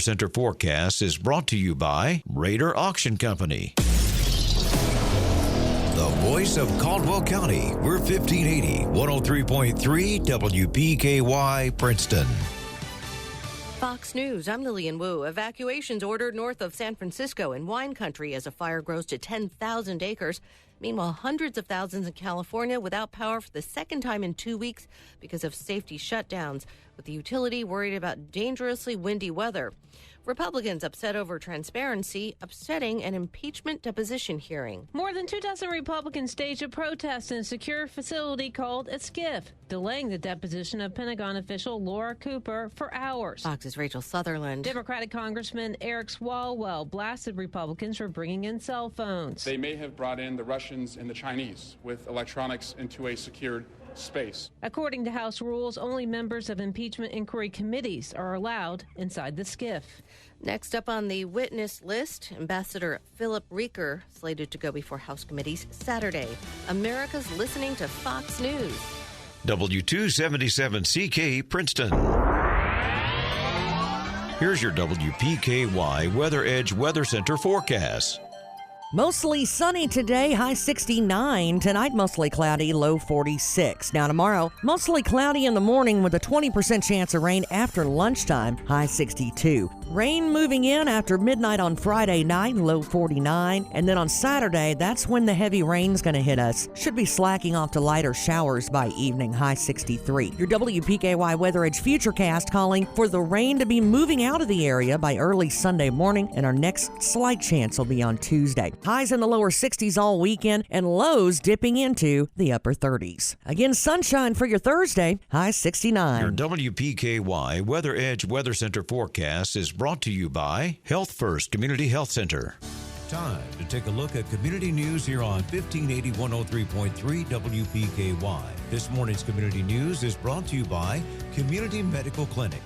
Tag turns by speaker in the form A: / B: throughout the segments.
A: Center forecast is brought to you by Raider Auction Company. The voice of Caldwell County. We're 1580, 103.3 WPKY, Princeton.
B: Fox News, I'm Lillian Wu. Evacuations ordered north of San Francisco in wine country as a fire grows to 10,000 acres. Meanwhile, hundreds of thousands in California without power for the second time in 2 weeks because of safety shutdowns, with the utility worried about dangerously windy weather. Republicans upset over transparency, upsetting an impeachment deposition hearing.
C: More than 24 Republicans staged a protest in a secure facility called a SCIF, delaying the deposition of Pentagon official Laura Cooper for hours.
B: Fox's Rachel Sutherland.
C: Democratic Congressman Eric Swalwell blasted Republicans for bringing in cell phones.
D: They may have brought in the Russians and the Chinese with electronics into a secured space.
C: According to House rules, only members of impeachment inquiry committees are allowed inside the SCIF.
B: Next up on the witness list, Ambassador Philip Reeker, slated to go before House committees Saturday. America's listening to Fox News.
A: W277CK Princeton. Here's your WPKY Weather Edge Weather Center forecast.
E: Mostly sunny today, high 69. Tonight, mostly cloudy, low 46. Now tomorrow, mostly cloudy in the morning with a 20% chance of rain after lunchtime, high 62. Rain moving in after midnight on Friday night, low 49. And then on Saturday, that's when the heavy rain's going to hit us. Should be slacking off to lighter showers by evening, high 63. Your WPKY Weather Edge Futurecast calling for the rain to be moving out of the area by early Sunday morning, and our next slight chance will be on Tuesday. Highs in the lower 60s all weekend and lows dipping into the upper 30s. Again, sunshine for your Thursday, high 69.
A: Your WPKY Weather Edge Weather Center forecast is brought to you by Health First Community Health Center. Time to take a look at community news here on 1580 103.3 WPKY. This morning's community news is brought to you by Community Medical Clinic.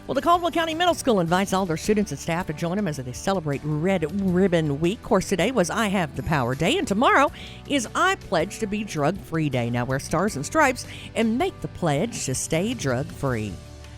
E: Well, the Caldwell County Middle School invites all their students and staff to join them as they celebrate Red Ribbon Week. Of course, today was I Have the Power Day, and tomorrow is I Pledge to Be Drug-Free Day. Now wear stars and stripes and make the pledge to stay drug-free.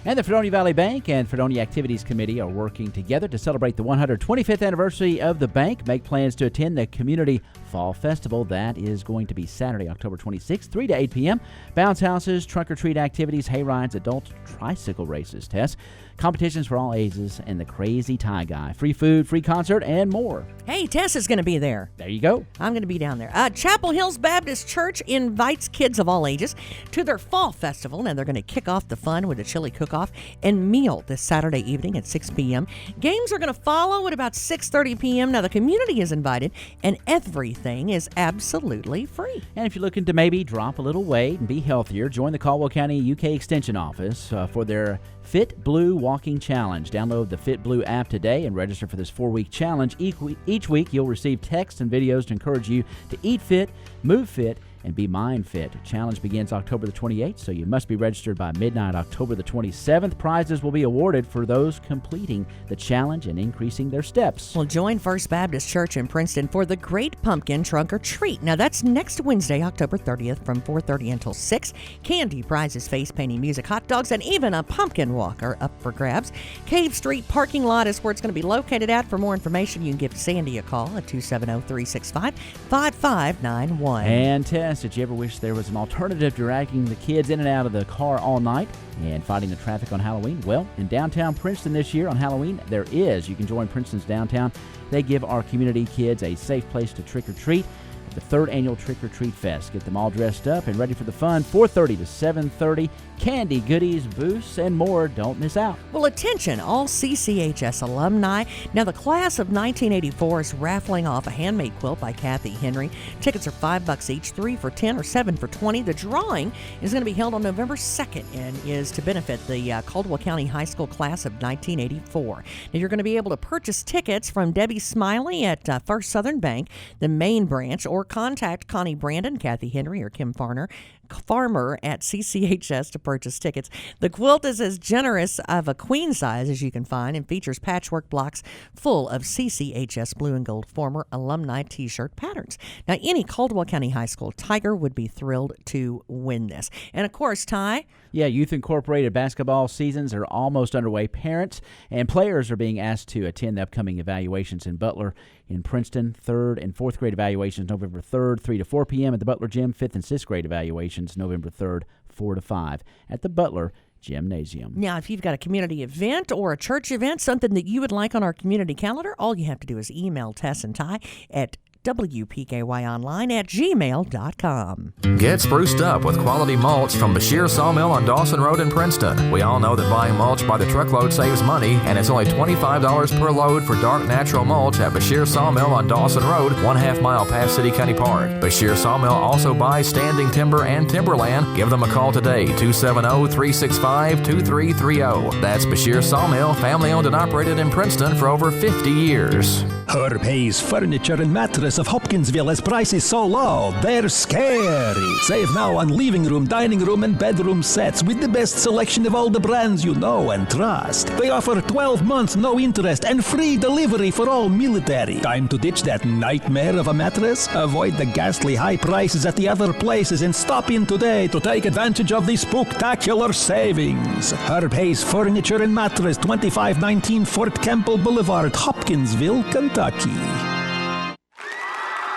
F: And the Fredonia Valley Bank and Fredonia Activities Committee are working together to celebrate the 125th anniversary of the bank. Make plans to attend the Community Fall Festival. That is going to be Saturday, October 26th, 3 to 8 p.m. Bounce houses, trunk-or-treat activities, hay rides, adult tricycle races, Tess, competitions for all ages, and the Crazy Tie Guy. Free food, free concert, and more.
E: Hey, Tess is going to be there.
F: There you go.
E: I'm going to be down there. Chapel Hills Baptist Church invites kids of all ages to their fall festival, and they're going to kick off the fun with a chili cook-off and meal this Saturday evening at 6 p.m. Games are going to follow at about 6:30 p.m. Now, the community is invited, and everything is absolutely free.
F: And if you're looking to maybe drop a little weight and be healthier, join the Caldwell County UK Extension Office for their Fit Blue Walking Challenge. Download the Fit Blue app today and register for this 4-week challenge. Each week, you'll receive texts and videos to encourage you to eat fit, move fit, and be mind fit. Challenge begins October the 28th, so you must be registered by midnight October the 27th. Prizes will be awarded for those completing the challenge and increasing their steps.
E: Well, join First Baptist Church in Princeton for the Great Pumpkin Trunk or Treat. Now, that's next Wednesday, October 30th from 4:30 until 6. Candy, prizes, face painting, music, hot dogs, and even a pumpkin walk are up for grabs. Cave Street parking lot is where it's going to be located at. For more information, you can give Sandy a call at 270-365-5591.
F: And did you ever wish there was an alternative to dragging the kids in and out of the car all night and fighting the traffic on Halloween? Well, in downtown Princeton this year on Halloween, there is. You can join Princeton's downtown. They give our community kids a safe place to trick-or-treat at the 3rd Annual Trick-or-Treat Fest. Get them all dressed up and ready for the fun. 4:30 to 7:30. Candy, goodies, booths, and more. Don't miss out.
E: Well, attention, all CCHS alumni. Now, the class of 1984 is raffling off a handmade quilt by Kathy Henry. Tickets are $5 each, 3 for $10 or 7 for $20. The drawing is going to be held on November 2nd and is to benefit the Caldwell County High School class of 1984. Now, you're going to be able to purchase tickets from Debbie Smiley at First Southern Bank, the main branch, or contact Connie Brandon, Kathy Henry, or Kim Farner. Farmer at CCHS to purchase tickets. The quilt is as generous of a queen size as you can find and features patchwork blocks full of CCHS Blue and Gold Farmer alumni t-shirt patterns. Now, any Caldwell County High School Tiger would be thrilled to win this. And of course, Ty.
F: Yeah, Youth Incorporated basketball seasons are almost underway. Parents and players are being asked to attend the upcoming evaluations in Butler. In Princeton, 3rd and 4th grade evaluations November 3rd, 3 to 4 p.m. at the Butler Gym. 5th and 6th grade evaluations November 3rd, 4 to 5 at the Butler Gymnasium.
E: Now, if you've got a community event or a church event, something that you would like on our community calendar, all you have to do is email Tess and Ty at WPKYonline@gmail.com.
G: Get spruced up with quality mulch from Bashir Sawmill on Dawson Road in Princeton. We all know that buying mulch by the truckload saves money, and it's only $25 per load for dark natural mulch at Bashir Sawmill on Dawson Road, 1/2 mile past City County Park. Bashir Sawmill also buys standing timber and timberland. Give them a call today, 270-365-2330. That's Bashir Sawmill, family owned and operated in Princeton for over 50 years.
H: Herb Hayes Furniture and Mattress of Hopkinsville has prices so low, they're scary. Save now on living room, dining room, and bedroom sets with the best selection of all the brands you know and trust. They offer 12 months, no interest, and free delivery for all military. Time to ditch that nightmare of a mattress? Avoid the ghastly high prices at the other places and stop in today to take advantage of the spectacular savings. Herb Hayes Furniture and Mattress, 2519 Fort Campbell Boulevard, Hopkinsville, Kentucky.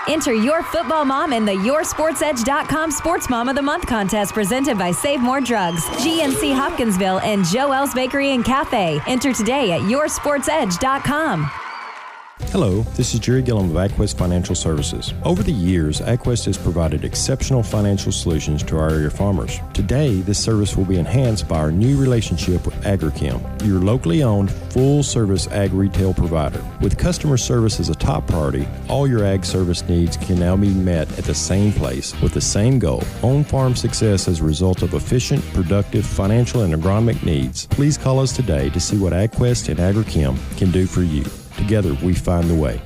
I: Enter your football mom in the YourSportsEdge.com Sports Mom of the Month contest presented by Save More Drugs, GNC Hopkinsville, and Joel's Bakery and Cafe. Enter today at YourSportsEdge.com.
J: Hello, this is Jerry Gillum of AgQuest Financial Services. Over the years, AgQuest has provided exceptional financial solutions to our area farmers. Today, this service will be enhanced by our new relationship with AgriChem, your locally owned, full-service ag retail provider. With customer service as a top priority, all your ag service needs can now be met at the same place with the same goal: on-farm success as a result of efficient, productive financial and agronomic needs. Please call us today to see what AgQuest and AgriChem can do for you. Together, we find the way.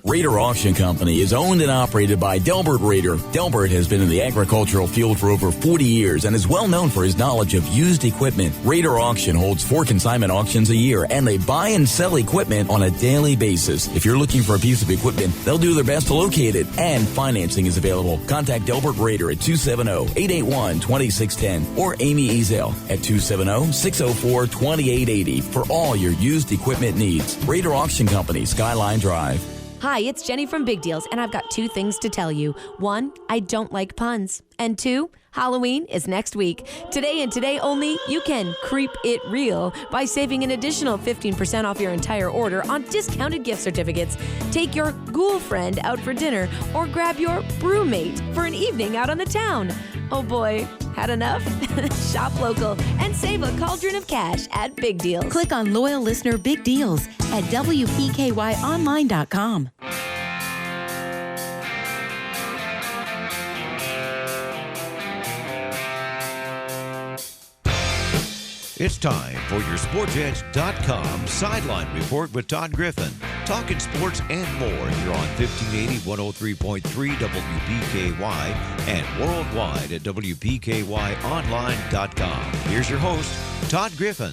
K: Raider Auction Company is owned and operated by Delbert Raider. Delbert has been in the agricultural field for over 40 years and is well known for his knowledge of used equipment. Raider Auction holds 4 consignment auctions a year, and they buy and sell equipment on a daily basis. If you're looking for a piece of equipment, they'll do their best to locate it, and financing is available. Contact Delbert Raider at 270-881-2610 or Amy Ezel at 270-604-2880 for all your used equipment needs. Raider Auction Company, Skyline Drive.
I: Hi, it's Jenny from Big Deals, and I've got 2 things to tell you. 1, I don't like puns. And 2, Halloween is next week. Today and today only, you can creep it real by saving an additional 15% off your entire order on discounted gift certificates. Take your ghoul friend out for dinner or grab your brewmate for an evening out on the town. Oh boy, had enough? Shop local and save a cauldron of cash at Big Deals.
L: Click on Loyal Listener Big Deals at WPKYonline.com.
A: It's time for your SportsEdge.com Sideline Report with Todd Griffin. Talking sports and more here on 1580, 103.3 WPKY and worldwide at WPKYonline.com. Here's your host, Todd Griffin.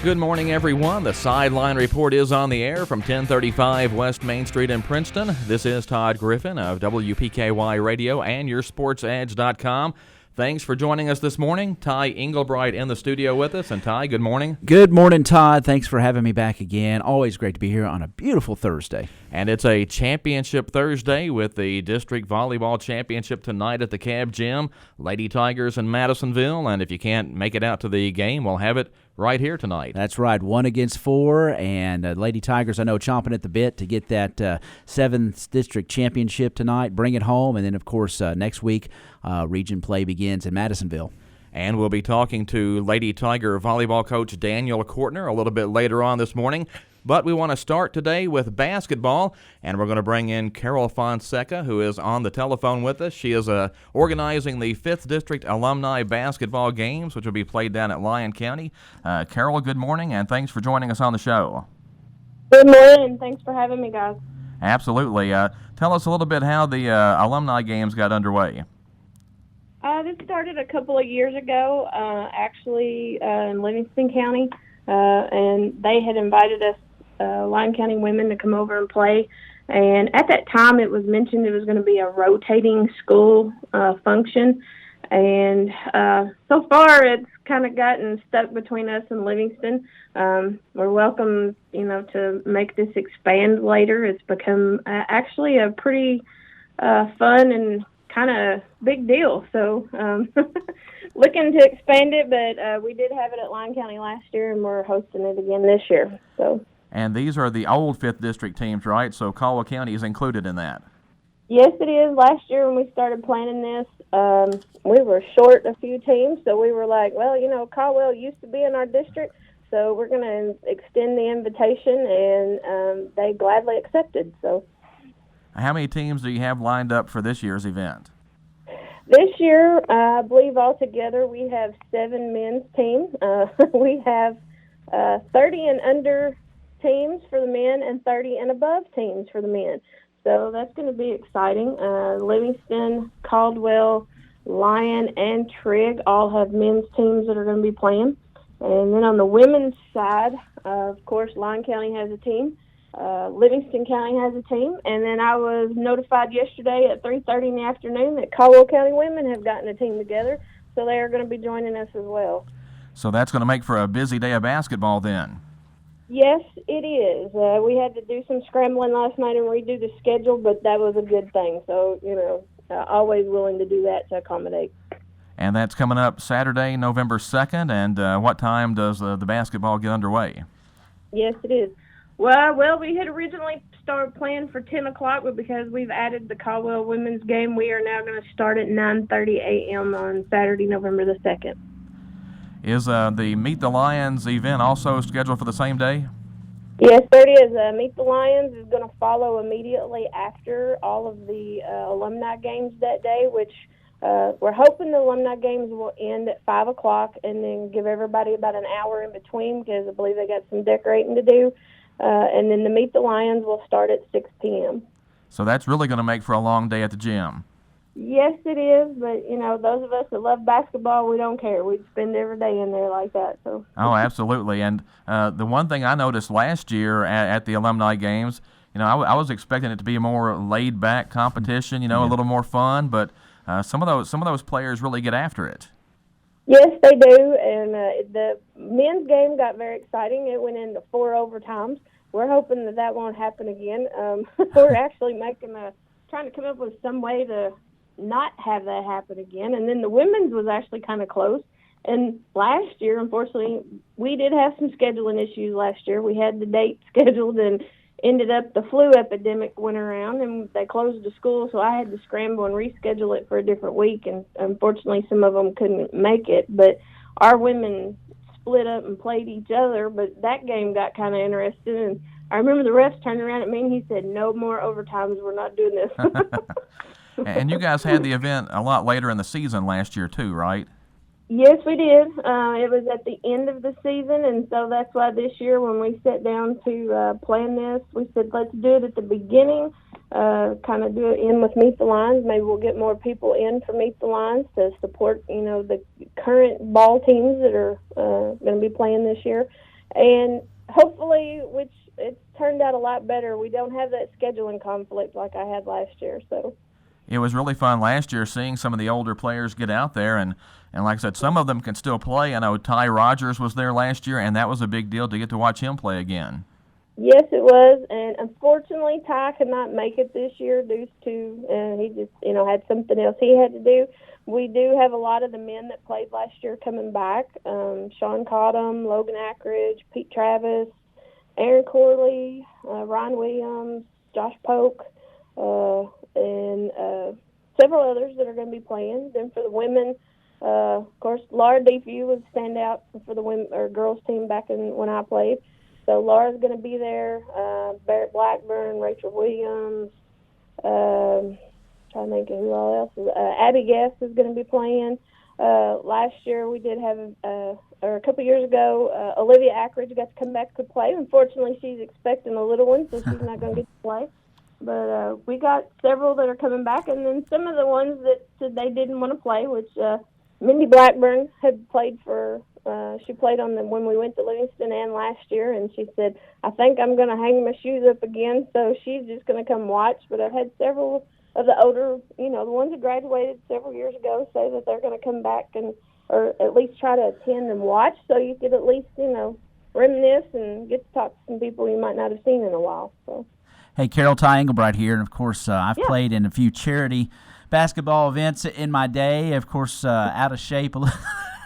M: Good morning, everyone. The Sideline Report is on the air from 1035 West Main Street in Princeton. This is Todd Griffin of WPKY Radio and your SportsEdge.com. Thanks for joining us this morning. Ty Englebright in the studio with us. And Ty, good morning.
F: Good morning, Todd. Thanks for having me back again. Always great to be here on a beautiful Thursday.
M: And it's a championship Thursday with the district volleyball championship tonight at the Cab Gym. Lady Tigers in Madisonville. And if you can't make it out to the game, we'll have it right here tonight.
F: That's right, 1 against 4, and Lady Tigers, I know, chomping at the bit to get that 7th district championship tonight, bring it home, and then, of course, next week, region play begins in Madisonville.
M: And we'll be talking to Lady Tiger volleyball coach Daniel Cortner a little bit later on this morning. But we want to start today with basketball, and we're going to bring in Carol Fonsecca, who is on the telephone with us. She is organizing the 5th District Alumni Basketball Games, which will be played down at Lyon County. Carol, good morning, and thanks for joining us on the show.
N: Good morning. Thanks for having me, guys.
M: Absolutely. Tell us a little bit how the Alumni Games got underway.
N: This started a couple of years ago, actually in Livingston County, and they had invited us, Lyon County women, to come over and play. And at that time, it was mentioned it was going to be a rotating school function. And so far, it's kind of gotten stuck between us and Livingston. We're welcome, to make this expand later. It's become actually a pretty fun and kind of big deal. So looking to expand it, but we did have it at Lyon County last year, and we're hosting it again this year. So.
M: And these are the old 5th District teams, right? So Caldwell County is included in that.
N: Yes, it is. Last year when we started planning this, we were short a few teams, so we were like, well, Caldwell used to be in our district, so we're going to extend the invitation, and they gladly accepted. So,
M: how many teams do you have lined up for this year's event?
N: This year, I believe altogether we have 7 men's teams. We have 30 and under teams for the men and 30 and above teams for the men. So that's going to be exciting. Livingston, Caldwell, Lyon, and Trigg all have men's teams that are going to be playing. And then on the women's side, of course, Lyon County has a team. Livingston County has a team. And then I was notified yesterday at 3:30 in the afternoon that Caldwell County women have gotten a team together. So they are going to be joining us as well.
M: So that's going to make for a busy day of basketball then.
N: Yes, it is. We had to do some scrambling last night and redo the schedule, but that was a good thing. So, always willing to do that to accommodate.
M: And that's coming up Saturday, November 2nd. And what time does the basketball get underway?
N: Yes, it is. Well, we had originally started playing for 10 o'clock, but because we've added the Caldwell women's game, we are now going to start at 9:30 a.m. on Saturday, November the 2nd.
M: Is the Meet the Lions event also scheduled for the same day?
N: Yes, there it is. Meet the Lions is going to follow immediately after all of the alumni games that day, which we're hoping the alumni games will end at 5 o'clock and then give everybody about an hour in between because I believe they got some decorating to do. And then the Meet the Lions will start at 6 p.m.
M: So that's really going to make for a long day at the gym.
N: Yes, it is, but, those of us that love basketball, we don't care. We'd spend every day in there like that. So.
M: Oh, absolutely. And the one thing I noticed last year at the alumni games, I was expecting it to be a more laid-back competition, a little more fun, but some of those players really get after it.
N: Yes, they do, and the men's game got very exciting. It went into 4 overtimes. We're hoping that won't happen again. We're actually trying to come up with some way to not have that happen again. And then the women's was actually kind of close. And last year, unfortunately, we did have some scheduling issues last year. We had the date scheduled and ended up the flu epidemic went around and they closed the school. So I had to scramble and reschedule it for a different week. And unfortunately, some of them couldn't make it. But our women split up and played each other. But that game got kind of interesting. And I remember the refs turned around at me and he said, "No more overtimes. We're not doing this."
M: And you guys had the event a lot later in the season last year too, right?
N: Yes, we did. It was at the end of the season, and so that's why this year when we sat down to plan this, we said let's do it at the beginning, kind of do it in with Meet the Lions. Maybe we'll get more people in for Meet the Lions to support, the current ball teams that are going to be playing this year. And hopefully, which it's turned out a lot better, we don't have that scheduling conflict like I had last year, so.
M: It was really fun last year seeing some of the older players get out there, and like I said, some of them can still play. I know Ty Rogers was there last year, and that was a big deal to get to watch him play again.
N: Yes, it was, and unfortunately Ty could not make it this year due to he just, had something else he had to do. We do have a lot of the men that played last year coming back, Sean Cottom, Logan Ackridge, Pete Travis, Aaron Corley, Ryan Williams, Josh Polk, and several others that are going to be playing. Then for the women, of course, Laura Deepview was standout for the women or girls team back when I played. So Laura's going to be there. Barrett Blackburn, Rachel Williams. Trying to think of who all else is. Abby Guest is going to be playing. Last year we did have, or a couple years ago, Olivia Ackridge got to come back to play. Unfortunately, she's expecting a little one, so she's not going to get to play. But we got several that are coming back, and then some of the ones that said they didn't want to play, which Mindy Blackburn had played for. She played on the when we went to Livingston and last year, and she said, I think I'm going to hang my shoes up again, so she's just going to come watch. But I've had several of the older, the ones that graduated several years ago say that they're going to come back or at least try to attend and watch, so you could at least, reminisce and get to talk to some people you might not have seen in a while. So.
F: Hey, Carol, Ty Englebright here, and of course I've played in a few charity basketball events in my day, of course out of shape a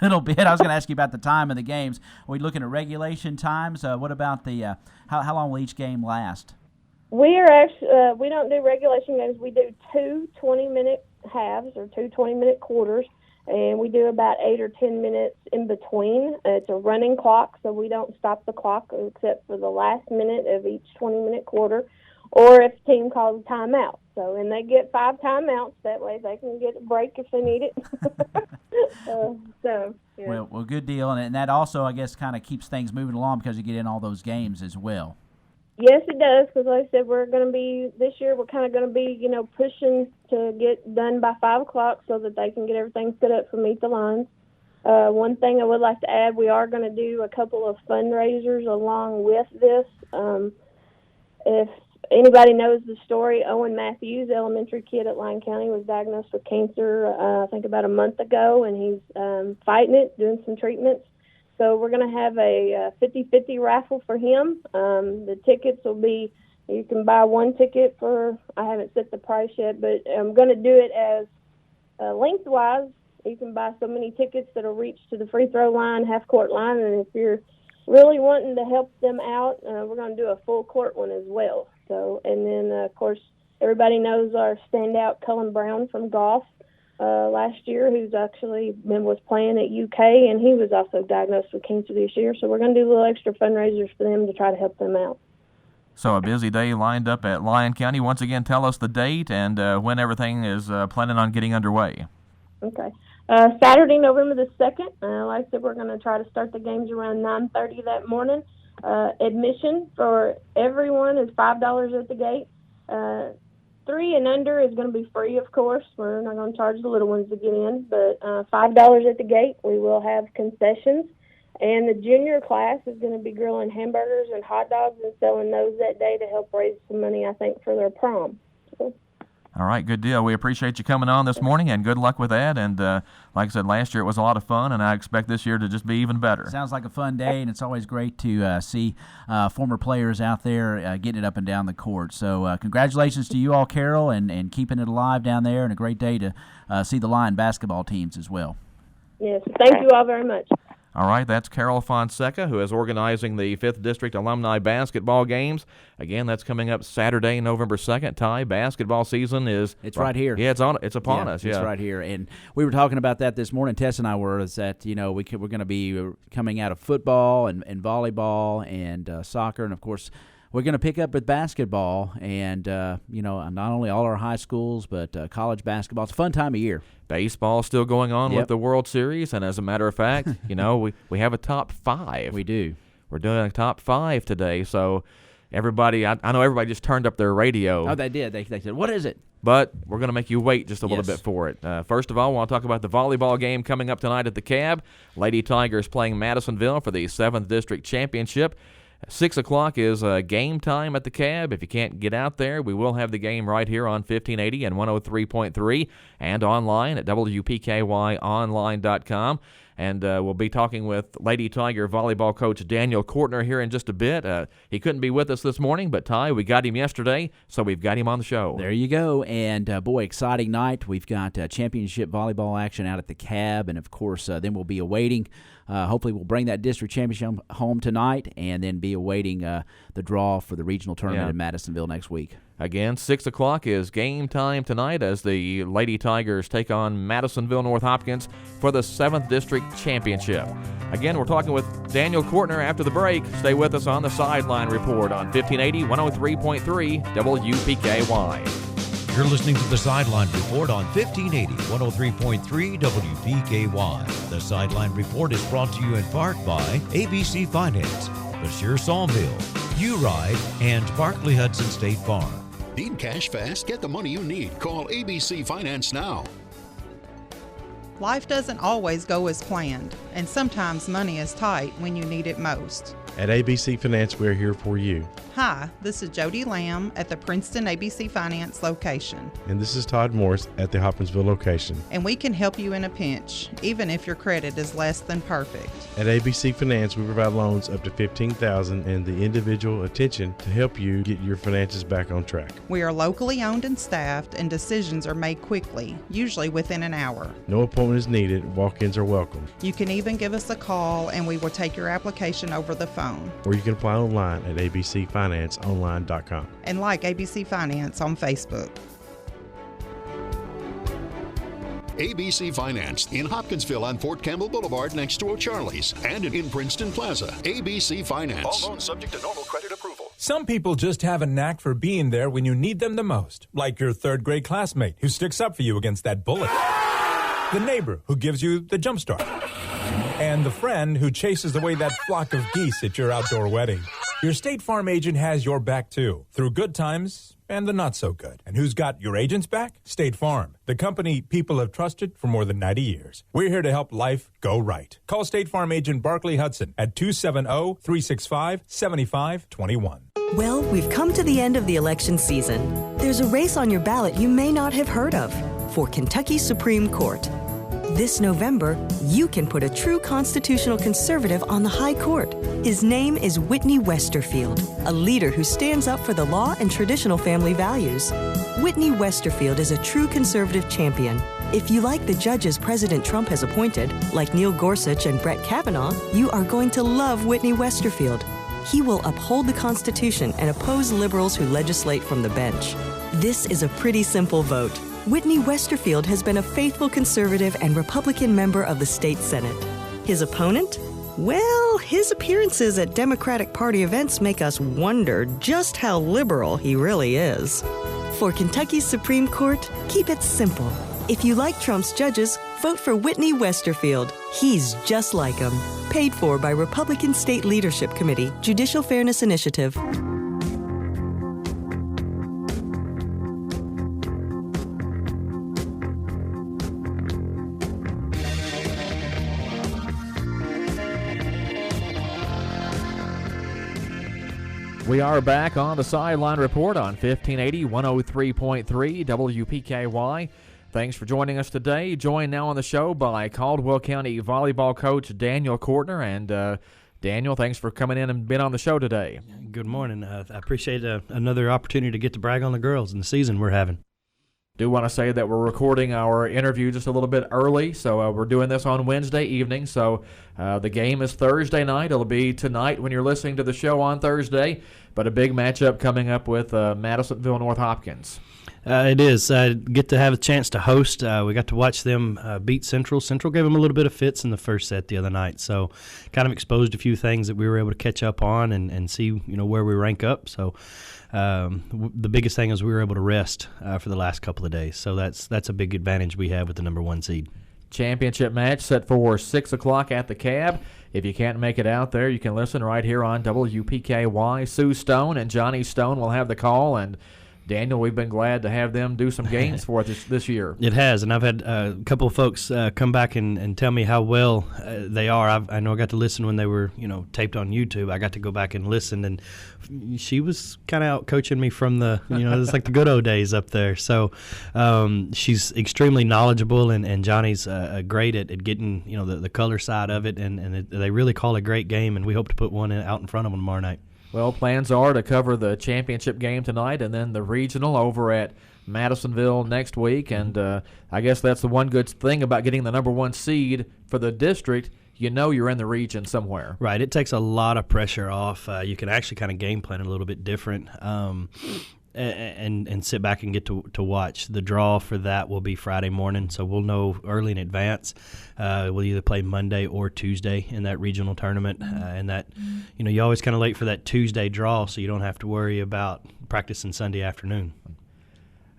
F: little bit. I was going to ask you about the time of the games. Are we looking at regulation times? What about the how long will each game last?
N: We are actually we don't do regulation games. We do 2 20-minute halves or 2 20-minute quarters, and we do about 8 or 10 minutes in between. It's a running clock, so we don't stop the clock except for the last minute of each 20-minute quarter, or if the team calls a timeout. So, and they get 5 timeouts. That way they can get a break if they need it. Yeah.
F: Well, good deal. And that also, I guess, kind of keeps things moving along because you get in all those games as well.
N: Yes, it does, because like I said, this year we're kind of going to be, pushing to get done by 5 o'clock so that they can get everything set up for Meet the Lines. One thing I would like to add, we are going to do a couple of fundraisers along with this. If anybody knows the story, Owen Matthews, elementary kid at Lyon County, was diagnosed with cancer, I think about a month ago, and he's fighting it, doing some treatments. So we're going to have a 50-50 raffle for him. The tickets will be, you can buy one ticket for, I haven't set the price yet, but I'm going to do it as lengthwise. You can buy so many tickets that will reach to the free throw line, half-court line, and if you're really wanting to help them out, we're going to do a full-court one as well. So, and then, of course, everybody knows our standout Cullen Brown from golf last year, who's actually was playing at UK, and he was also diagnosed with cancer this year. So we're going to do a little extra fundraisers for them to try to help them out.
M: So a busy day lined up at Lyon County. Once again, tell us the date and when everything is planning on getting underway.
N: Okay. Saturday, November the 2nd. Like I said, we're going to try to start the games around 9:30 that morning. Admission for everyone is $5 at the gate. 3 and under is going to be free, of course. We're not going to charge the little ones to get in, but $5 at the gate. We will have concessions. And the junior class is going to be grilling hamburgers and hot dogs and selling those that day to help raise some money, I think, for their prom. So.
M: All right, good deal. We appreciate you coming on this morning, and good luck with that. And like I said, last year it was a lot of fun, and I expect this year to just be even better.
F: Sounds like a fun day, and it's always great to see former players out there getting it up and down the court. So congratulations to you all, Carol, and keeping it alive down there, and a great day to see the Lyon basketball teams as well.
N: Yes, thank you all very much.
M: All right, that's Carol Fonsecca, who is organizing the 5th District Alumni Basketball Games. Again, that's coming up Saturday, November 2nd. Ty, basketball season is...
F: It's right here.
M: Yeah, it's upon us.
F: It's right here. And we were talking about that this morning, Tess and I were, is that, we're going to be coming out of football and volleyball and soccer, and, of course, we're going to pick up with basketball and, not only all our high schools, but college basketball. It's a fun time of year.
M: Baseball still going on with the World Series, and as a matter of fact, we have a top 5.
F: We do.
M: We're doing a top 5 today, so everybody, I know everybody just turned up their radio.
F: Oh, they did. They said, what is it?
M: But we're going to make you wait just a little bit for it. First of all, I want to talk about the volleyball game coming up tonight at the Cab. Lady Tigers playing Madisonville for the 7th District Championship. 6 o'clock is game time at the Cab. If you can't get out there, we will have the game right here on 1580 and 103.3 and online at WPKYonline.com. And we'll be talking with Lady Tiger volleyball coach Daniel Cortner here in just a bit. He couldn't be with us this morning, but Ty, we got him yesterday, so we've got him on the show.
F: There you go. And, boy, exciting night. We've got championship volleyball action out at the Cab, and, of course, then we'll be awaiting. Hopefully we'll bring that district championship home tonight and then be awaiting the draw for the regional tournament in Madisonville next week.
M: Again, 6 o'clock is game time tonight as the Lady Tigers take on Madisonville North Hopkins for the 7th District Championship. Again, we're talking with Daniel Cortner after the break. Stay with us on the Sideline Report on 1580, 103.3 WPKY.
A: You're listening to the Sideline Report on 1580, 103.3 WPKY. The Sideline Report is brought to you in part by ABC Finance, Bashir Sawmill, U-Ride, and Barkley Hudson State Farm.
O: Need cash fast? Get the money you need. Call ABC Finance now.
P: Life doesn't always go as planned, and sometimes money is tight when you need it most.
Q: At ABC Finance, we're here for you.
P: Hi, this is Jody Lamb at the Princeton ABC Finance location.
Q: And this is Todd Morris at the Hopkinsville location.
P: And we can help you in a pinch, even if your credit is less than perfect.
Q: At ABC Finance, we provide loans up to $15,000 and the individual attention to help you get your finances back on track.
P: We are locally owned and staffed, and decisions are made quickly, usually within an hour.
Q: No appointment is needed. Walk-ins are welcome.
P: You can even give us a call, and we will take your application over the phone.
Q: Or you can apply online at abcfinanceonline.com.
P: And like ABC Finance on Facebook.
O: ABC Finance in Hopkinsville on Fort Campbell Boulevard next to O'Charlie's and in Princeton Plaza. ABC Finance.
R: All loans subject to normal credit approval.
S: Some people just have a knack for being there when you need them the most, like your third grade classmate who sticks up for you against that bullet, the neighbor who gives you the jump start, and the friend who chases away that flock of geese at your outdoor wedding. Your State Farm agent has your back, too, through good times and the not-so-good. And who's got your agent's back? State Farm, the company people have trusted for more than 90 years. We're here to help life go right. Call State Farm agent Barkley Hudson at 270-365-7521.
T: Well, we've come to the end of the election season. There's a race on your ballot you may not have heard of for Kentucky Supreme Court. This November, you can put a true constitutional conservative on the high court. His name is Whitney Westerfield, a leader who stands up for the law and traditional family values. Whitney Westerfield is a true conservative champion. If you like the judges President Trump has appointed, like Neil Gorsuch and Brett Kavanaugh, you are going to love Whitney Westerfield. He will uphold the Constitution and oppose liberals who legislate from the bench. This is a pretty simple vote. Whitney Westerfield has been a faithful conservative and Republican member of the state Senate. His opponent? Well, his appearances at Democratic Party events make us wonder just how liberal he really is. For Kentucky's Supreme Court, keep it simple. If you like Trump's judges, vote for Whitney Westerfield. He's just like him. Paid for by Republican State Leadership Committee, Judicial Fairness Initiative.
M: We are back on the Sideline Report on 1580, 103.3 WPKY. Thanks for joining us today. Joined now on the show by Caldwell County volleyball coach Daniel Cortner. And Daniel, thanks for coming in and being on the show today.
U: Good morning. I appreciate another opportunity to get to brag on the girls in the season we're having.
M: Do want to say that we're recording our interview just a little bit early, so we're doing this on Wednesday evening. So the game is Thursday night. It'll be tonight when you're listening to the show on Thursday, but a big matchup coming up with Madisonville North Hopkins.
U: It is. Get to have a chance to host. We got to watch them beat Central. Central gave them a little bit of fits in the first set the other night, so kind of exposed a few things that we were able to catch up on and see where we rank up. So the biggest thing is we were able to rest for the last couple of days, so that's a big advantage we have with the number one seed.
M: Championship match set for 6 o'clock at the Cab. If you can't make it out there, you can listen right here on WPKY. Sue Stone and Johnny Stone will have the call, and Daniel, we've been glad to have them do some games for us this year.
U: It has, and I've had a couple of folks come back and tell me how well they are. I know I got to listen when they were, taped on YouTube. I got to go back and listen, and she was kind of out coaching me from the, it's like the good old days up there. So she's extremely knowledgeable, and Johnny's great at getting, the color side of it, and they really call a great game, and we hope to put one out in front of them tomorrow night.
M: Well, plans are to cover the championship game tonight and then the regional over at Madisonville next week. And I guess that's the one good thing about getting the number one seed for the district. You're in the region somewhere.
U: Right. It takes a lot of pressure off. You can actually kind of game plan a little bit different and sit back and get to watch. The draw for that will be Friday morning, so we'll know early in advance. We'll either play Monday or Tuesday in that regional tournament, and that you always kind of wait for that Tuesday draw, so you don't have to worry about practicing Sunday afternoon.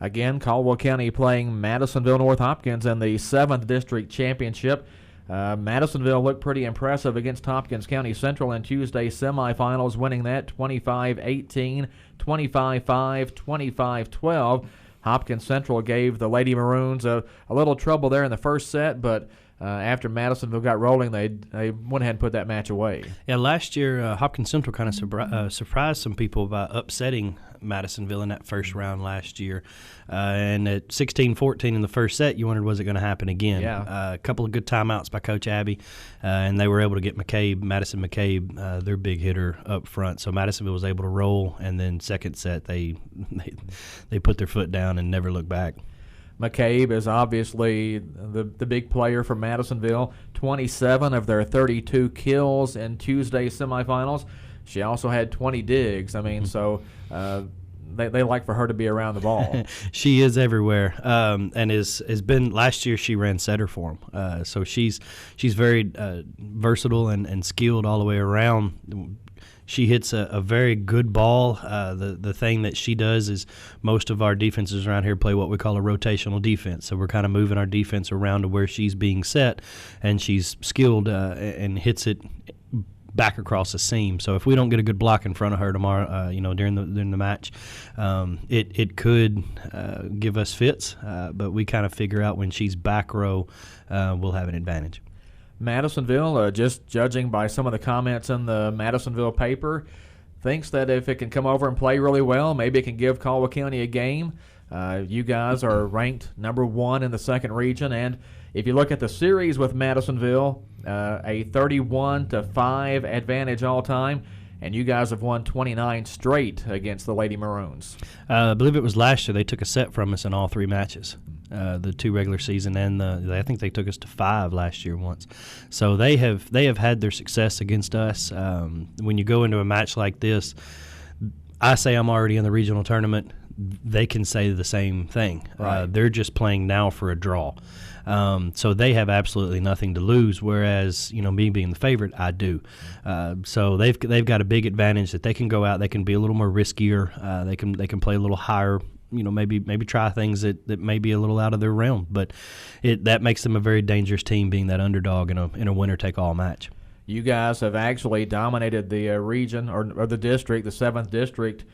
M: Again, Caldwell County playing Madisonville North Hopkins in the 7th District Championship. Madisonville looked pretty impressive against Tompkins County Central in Tuesday's semifinals, winning that 25-18, 25-5, 25-12. Hopkins Central gave the Lady Maroons a little trouble there in the first set, but after Madisonville got rolling, they went ahead and put that match away.
U: Yeah, last year Hopkins Central kind of surprised some people by upsetting Madisonville in that first round last year. And at 16-14 in the first set, you wondered, was it going to happen again?
M: Yeah.
U: A couple of good timeouts by Coach Abbey, and they were able to get Madison McCabe, their big hitter, up front. So Madisonville was able to roll, and then second set they put their foot down and never looked back.
M: McCabe is obviously the big player for Madisonville. 27 of their 32 kills in Tuesday's semifinals. She also had 20 digs. I mean, so they like for her to be around the ball.
U: She is everywhere, and has been. Last year she ran setter for them. So she's very versatile and skilled all the way around. She hits a very good ball. The thing that she does is most of our defenses around here play what we call a rotational defense. So we're kind of moving our defense around to where she's being set, and she's skilled and hits it back across the seam. So if we don't get a good block in front of her tomorrow, during the match, it could give us fits. But we kind of figure out when she's back row, we'll have an advantage.
M: Madisonville, just judging by some of the comments in the Madisonville paper, thinks that if it can come over and play really well, maybe it can give Caldwell County a game. You guys are ranked number 1 in the second region, and if you look at the series with Madisonville, a 31-5 advantage all time, and you guys have won 29 straight against the Lady Maroons.
U: I believe it was last year they took a set from us in all 3 matches. The 2 regular season and I think they took us to 5 last year once. So they have had their success against us. When you go into a match like this, I say I'm already in the regional tournament. They can say the same thing.
M: Right.
U: They're just playing now for a draw. So they have absolutely nothing to lose, whereas, me being the favorite, I do. So they've got a big advantage that they can go out, they can be a little more riskier, they can play a little higher, maybe try things that may be a little out of their realm, but that makes them a very dangerous team, being that underdog in a winner-take-all match.
M: You guys have actually dominated the region or the district, the 7th district,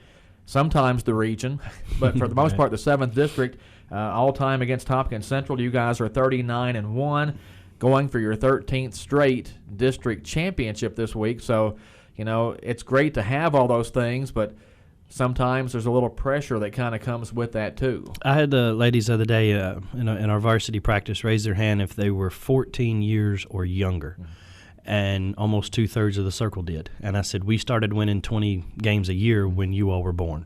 M: sometimes the region, but for the most part, the 7th district. All time against Tompkins Central, you guys are 39-1, going for your 13th straight district championship this week. So, it's great to have all those things, but sometimes there's a little pressure that kind of comes with that too.
U: I had the ladies the other day in our varsity practice raise their hand if they were 14 years or younger. And almost 2/3 of the circle did. And I said, we started winning 20 games a year when you all were born.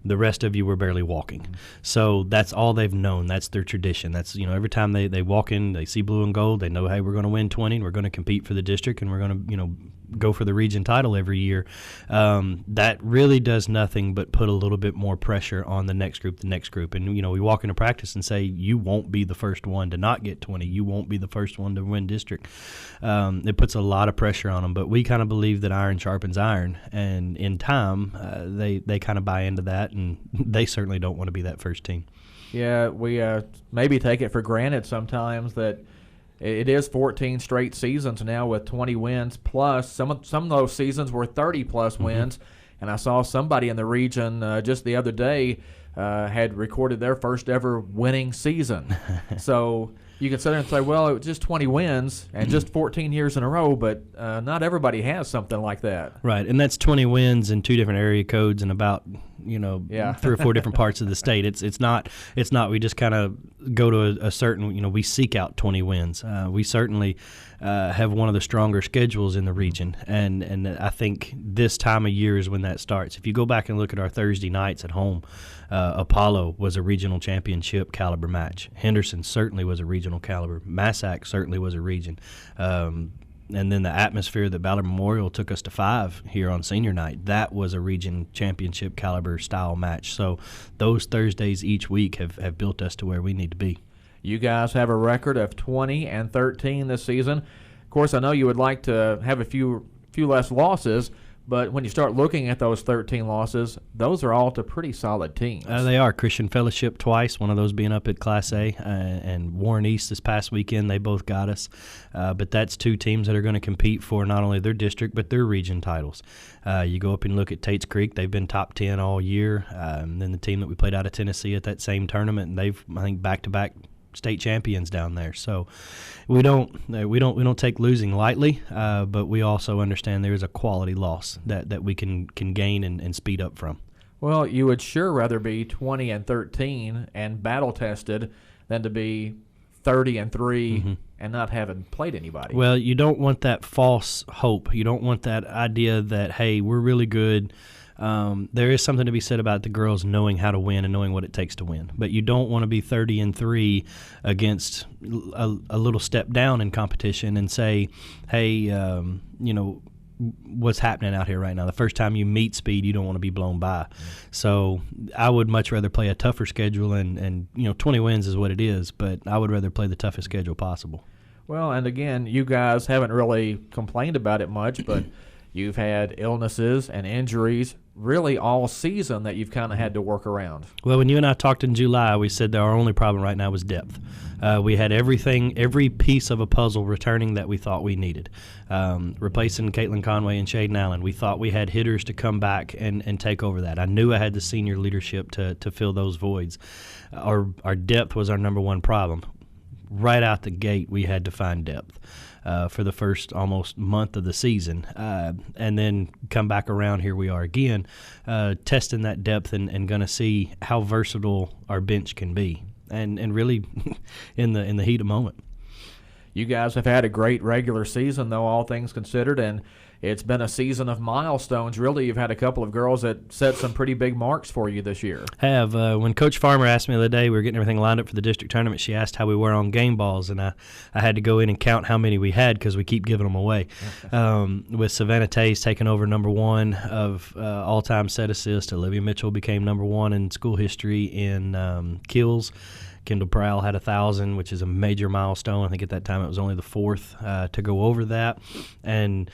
U: The rest of you were barely walking. So that's all they've known. That's their tradition. That's, every time they walk in, they see blue and gold, they know, hey, we're going to win 20, and we're going to compete for the district, and we're going to, go for the region title every year. That really does nothing but put a little bit more pressure on the next group. And, we walk into practice and say, you won't be the first one to not get 20. You won't be the first one to win district. It puts a lot of pressure on them, but we kind of believe that iron sharpens iron, and in time, they kind of buy into that, and they certainly don't want to be that first team.
M: Yeah, we maybe take it for granted sometimes that it is 14 straight seasons now with 20 wins plus. Some of those seasons were 30-plus wins, and I saw somebody in the region just the other day had recorded their first ever winning season. So you can sit there and say, well, it was just 20 wins and just 14 years in a row, but not everybody has something like that.
U: Right, and that's 20 wins in 2 different area codes and about 3 or 4 different parts of the state. It's not we just kind of go to a certain, we seek out 20 wins. We certainly have one of the stronger schedules in the region, and I think this time of year is when that starts. If you go back and look at our Thursday nights at home, Apollo was a regional championship caliber match. Henderson certainly was a regional caliber. Massac certainly was a region. And then the atmosphere that Ballard Memorial took us to 5 here on senior night, that was a region championship caliber style match. So those Thursdays each week have built us to where we need to be.
M: You guys have a record of 20-13 this season. Of course, I know you would like to have a few less losses, But when you start looking at those 13 losses, those are all to pretty solid teams.
U: They are. Christian Fellowship twice, one of those being up at Class A, and Warren East this past weekend. They both got us. But that's two teams that are going to compete for not only their district but their region titles. You go up and look at Tate's Creek. They've been top 10 all year. And then the team that we played out of Tennessee at that same tournament, and they've, I think, back-to-back state champions down there. So we don't take losing lightly, but we also understand there is a quality loss that we can gain and speed up from.
M: Well, you would sure rather be 20-13 and battle tested than to be 30-3 and not having played anybody.
U: Well, you don't want that false hope. You don't want that idea that, hey, we're really good. There is something to be said about the girls knowing how to win and knowing what it takes to win. But you don't want to be 30-3 against a little step down in competition and say, hey, what's happening out here right now. The first time you meet speed, you don't want to be blown by. So I would much rather play a tougher schedule, and 20 wins is what it is, but I would rather play the toughest schedule possible.
M: Well, and again, you guys haven't really complained about it much, but you've had illnesses and injuries really all season that you've kind of had to work around.
U: Well, when you and I talked in July, we said that our only problem right now was depth. We had every piece of a puzzle returning that we thought we needed. Replacing Caitlin Conway and Shaden Allen, we thought we had hitters to come back and take over that. I knew I had the senior leadership to fill those voids. Our depth was our number one problem. Right out the gate, we had to find depth for the first almost month of the season. And then come back around, here we are again, testing that depth and going to see how versatile our bench can be. And really in the heat of moment.
M: You guys have had a great regular season, though, all things considered, and it's been a season of milestones. Really, you've had a couple of girls that set some pretty big marks for you this year.
U: When Coach Farmer asked me the other day, we were getting everything lined up for the district tournament, she asked how we were on game balls, and I had to go in and count how many we had because we keep giving them away. With Savannah Tays taking over number one of all-time set assists, Olivia Mitchell became number one in school history in kills. Kendall Prowl had 1,000, which is a major milestone. I think at that time it was only the fourth to go over that. And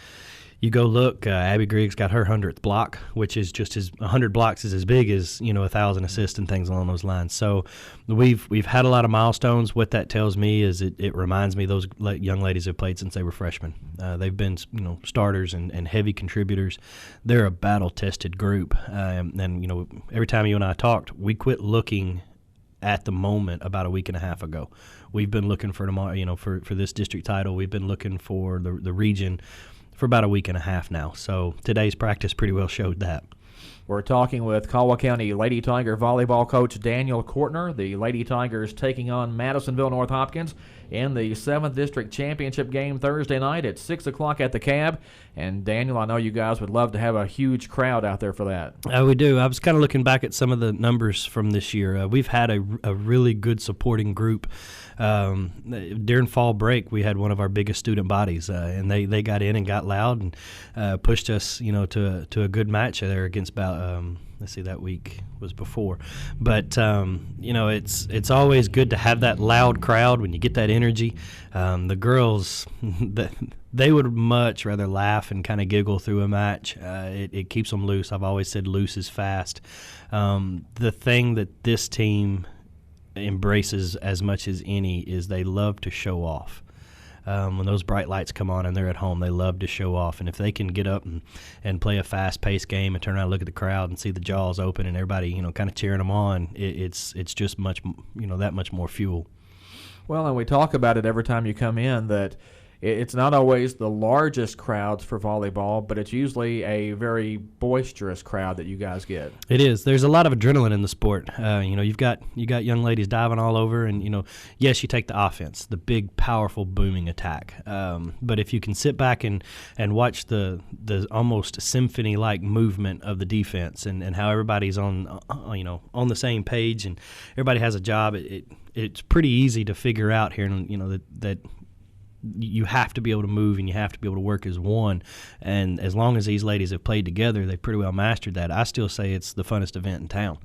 U: you go look, Abby Griggs got her 100th block, which is just 100 blocks is as big as 1,000 assists and things along those lines. So we've had a lot of milestones. What that tells me is it reminds me those young ladies have played since they were freshmen. They've been starters and heavy contributors. They're a battle-tested group. And every time you and I talked, we quit looking at the moment about a week and a half ago. We've been looking for tomorrow, for this district title. We've been looking for the region for about a week and a half now. So today's practice pretty well showed that.
M: We're talking with Caldwell County Lady Tiger volleyball coach Daniel Cortner. The Lady Tigers taking on Madisonville North Hopkins in the 7th District Championship game Thursday night at 6 o'clock at the Cab. And, Daniel, I know you guys would love to have a huge crowd out there for that.
U: We do. I was kind of looking back at some of the numbers from this year. We've had a really good supporting group. During fall break, we had one of our biggest student bodies, and they got in and got loud and pushed us, to a good match there against let's see, that week was before. But, it's always good to have that loud crowd when you get that energy. The girls, they would much rather laugh and kind of giggle through a match. It keeps them loose. I've always said loose is fast. The thing that this team embraces as much as any is they love to show off. When those bright lights come on and they're at home, they love to show off. And if they can get up and play a fast-paced game and turn around and look at the crowd and see the jaws open and everybody, kind of cheering them on, it's just much, that much more fuel.
M: Well, and we talk about it every time you come in that it's not always the largest crowds for volleyball, but it's usually a very boisterous crowd that you guys get.
U: It is. There's a lot of adrenaline in the sport. You've got young ladies diving all over, and yes, you take the offense, the big, powerful, booming attack. But if you can sit back and watch the almost symphony-like movement of the defense and how everybody's on the same page and everybody has a job, it's pretty easy to figure out here, that you have to be able to move and you have to be able to work as one. And as long as these ladies have played together, they've pretty well mastered that. I still say it's the funnest event in town.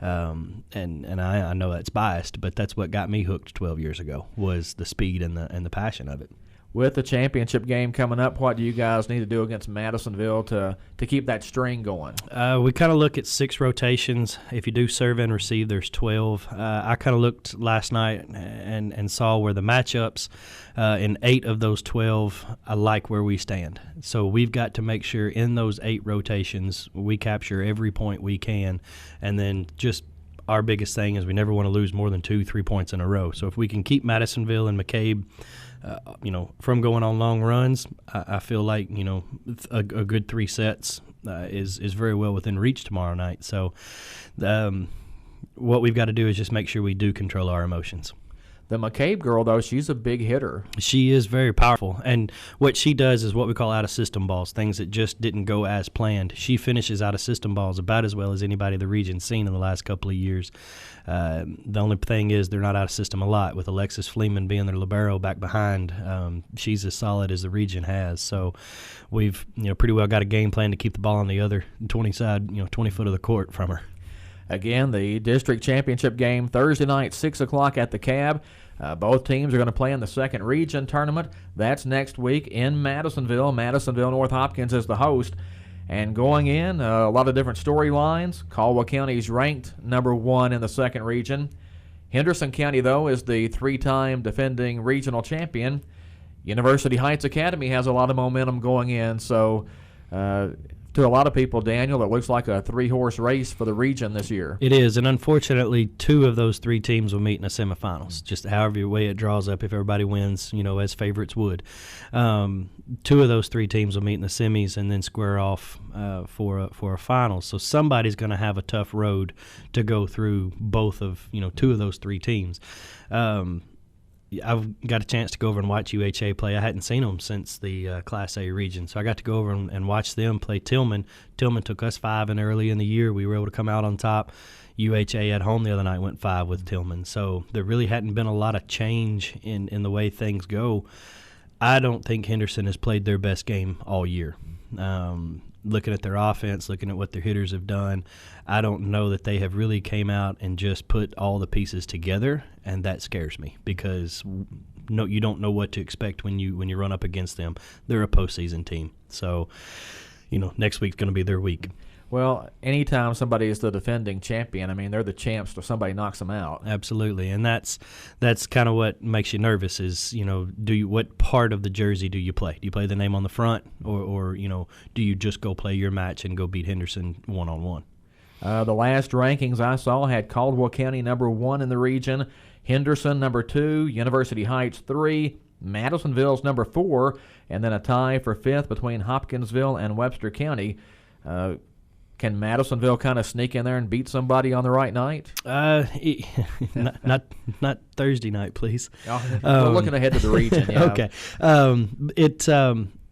U: And I know that's biased, but that's what got me hooked 12 years ago was the speed and the passion of it.
M: with the championship game coming up, what do you guys need to do against Madisonville to keep that string going?
U: We kind of look at 6 rotations. If you do serve and receive, there's 12. I kind of looked last night and saw where the matchups in 8 of those 12, I like where we stand. So we've got to make sure in those 8 rotations we capture every point we can, and then just our biggest thing is we never want to lose more than 2-3 points in a row. So if we can keep Madisonville and McCabe from going on long runs, I feel like, a good 3 sets is very well within reach tomorrow night. So what we've got to do is just make sure we do control our emotions.
M: The McCabe girl, though, she's a big hitter.
U: She is very powerful, and what she does is what we call out-of-system balls, things that just didn't go as planned. She finishes out-of-system balls about as well as anybody the region's seen in the last couple of years. The only thing is they're not out-of-system a lot, with Alexis Fleeman being their libero back behind. She's as solid as the region has. So we've pretty well got a game plan to keep the ball on the other 20 foot of the court from her.
M: Again, the district championship game Thursday night, 6 o'clock at the Cab. Both teams are going to play in the second region tournament. That's next week in Madisonville. North Hopkins is the host. And going in, a lot of different storylines. Caldwell County's ranked number 1 in the second region. Henderson County, though, is the 3-time defending regional champion. University Heights Academy has a lot of momentum going in. So to a lot of people, Daniel, it looks like a 3-horse race for the region this year.
U: It is, and unfortunately, 2 of those 3 teams will meet in the semifinals, just however way it draws up. If everybody wins, as favorites would. 2 of those 3 teams will meet in the semis and then square off for a final. So somebody's going to have a tough road to go through both of 2 of those 3 teams. I've got a chance to go over and watch UHA play. I hadn't seen them since the Class A region, so I got to go over and watch them play Tillman. Tillman took us 5 in early in the year. We were able to come out on top. UHA at home the other night went 5 with Tillman. So there really hadn't been a lot of change in the way things go. I don't think Henderson has played their best game all year. Looking at their offense, looking at what their hitters have done, I don't know that they have really came out and just put all the pieces together, and that scares me because you don't know what to expect when you run up against them. They're a postseason team, so next week's going to be their week.
M: Well, anytime somebody is the defending champion, they're the champs till somebody knocks them out.
U: Absolutely, and that's kind of what makes you nervous is, what part of the jersey do you play? Do you play the name on the front, or do you just go play your match and go beat Henderson one-on-one?
M: The last rankings I saw had Caldwell County number 1 in the region, Henderson number 2, University Heights 3, Madisonville's number 4, and then a tie for 5th between Hopkinsville and Webster County. Can Madisonville kind of sneak in there and beat somebody on the right night?
U: Not Thursday night, please.
M: We're looking ahead to the region. Yeah.
U: Okay.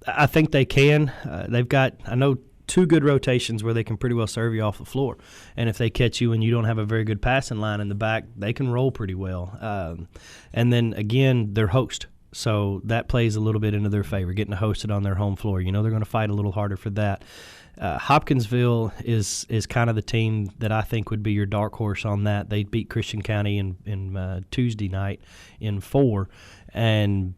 U: I think they can. They've got, I know, 2 good rotations where they can pretty well serve you off the floor. And if they catch you and you don't have a very good passing line in the back, they can roll pretty well. And then, again, they're host. So that plays a little bit into their favor, getting hosted on their home floor. They're going to fight a little harder for that. Hopkinsville is kind of the team that I think would be your dark horse on that. They beat Christian County in Tuesday night in 4, and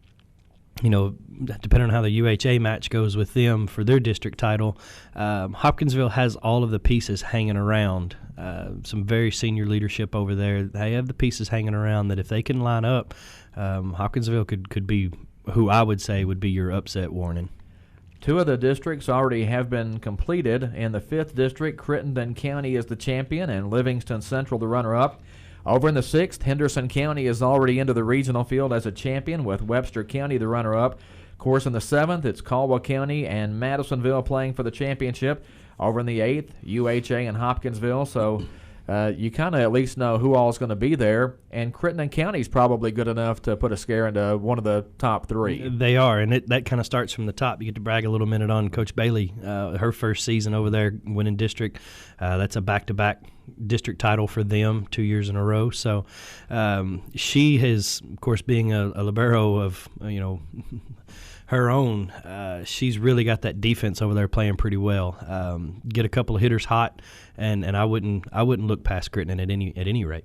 U: depending on how the UHA match goes with them for their district title, Hopkinsville has all of the pieces hanging around. Some very senior leadership over there. They have the pieces hanging around that if they can line up, Hopkinsville could be who I would say would be your upset warning.
M: 2 of the districts already have been completed. In the 5th district, Crittenden County is the champion and Livingston Central the runner-up. Over in the 6th, Henderson County is already into the regional field as a champion with Webster County the runner-up. Of course, in the 7th, it's Caldwell County and Madisonville playing for the championship. Over in the 8th, UHA and Hopkinsville. So you kind of at least know who all is going to be there. And Crittenden County is probably good enough to put a scare into one of the top 3.
U: They are, and that kind of starts from the top. You get to brag a little minute on Coach Bailey. Her first season over there winning district. That's a back-to-back district title for them 2 years in a row. So she has, of course, being a libero of, her own, she's really got that defense over there playing pretty well. Get a couple of hitters hot, and I wouldn't look past Crittenden at any rate.